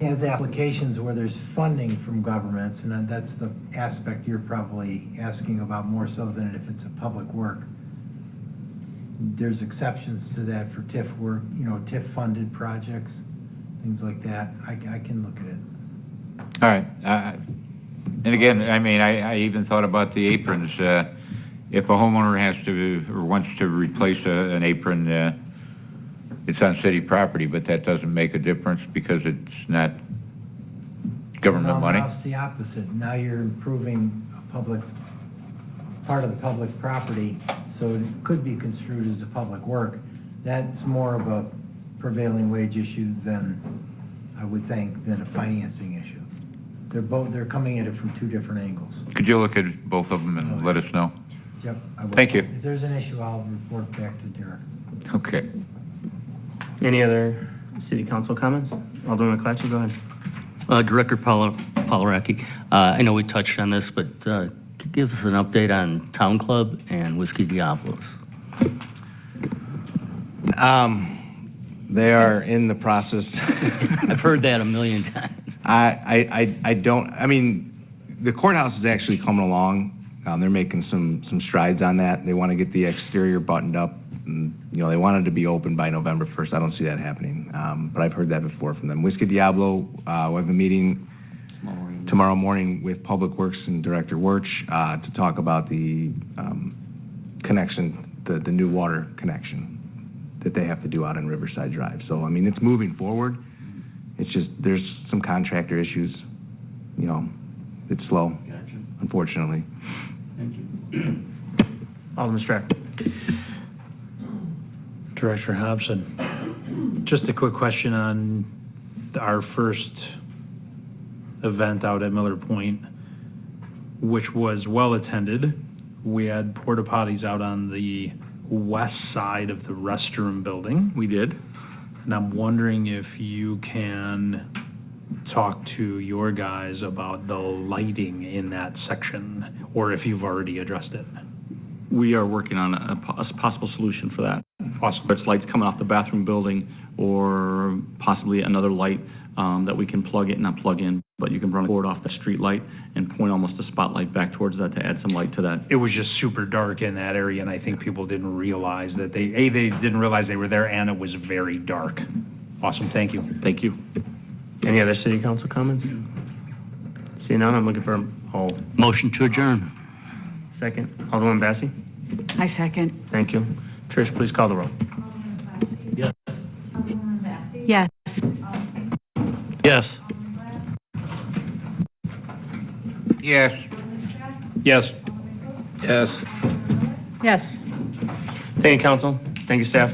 has applications where there's funding from governments, and that's the aspect you're probably asking about more so than if it's a public work. There's exceptions to that for TIF work, TIF-funded projects, things like that. I can look at it. All right. And again, I even thought about the aprons. If a homeowner has to or wants to replace an apron, it's on city property, but that doesn't make a difference because it's not government money? Now it's the opposite. Now you're improving part of the public property, so it could be construed as a public work. That's more of a prevailing wage issue than, I would think, than a financing issue. They're coming at it from 2 different angles. Could you look at both of them and let us know? Yep, I will. Thank you. If there's an issue, I'll report back to Derek. Okay. Any other city council comments? Alderman McClatchy, go ahead. Director Polaraki, I know we touched on this, but give us an update on Town Club and Whiskey Diablos. They are in the process. I've heard that a million times. The courthouse is actually coming along. They're making some strides on that. They want to get the exterior buttoned up. And, they wanted to be open by November 1st. I don't see that happening, but I've heard that before from them. Whiskey Diablo, we have a meeting tomorrow morning with Public Works and Director Wirch to talk about the connection, the new water connection that they have to do out on Riverside Drive. So, I mean, it's moving forward. It's just, there's some contractor issues, you know, it's slow, unfortunately. Alderman Strack. Director Hobson, just a quick question on our first event out at Miller Point, which was well-attended. We had porta potties out on the west side of the restroom building. We did. And I'm wondering if you can talk to your guys about the lighting in that section, or if you've already addressed it. We are working on a possible solution for that. Awesome. Whether it's lights coming off the bathroom building or possibly another light that we can not plug in, but you can run a cord off the street light and point almost a spotlight back towards that to add some light to that. It was just super dark in that area, and I think people didn't realize that they didn't realize they were there, and it was very dark. Awesome, thank you. Thank you. Any other city council comments? Seeing none, I'm looking for Motion to adjourn. second. Alderman Bassi? I second. Thank you. Trish, please call the roll. Yes. Yes. Yes. Yes. Yes. Yes. Yes. Thank you, council. Thank you, staff.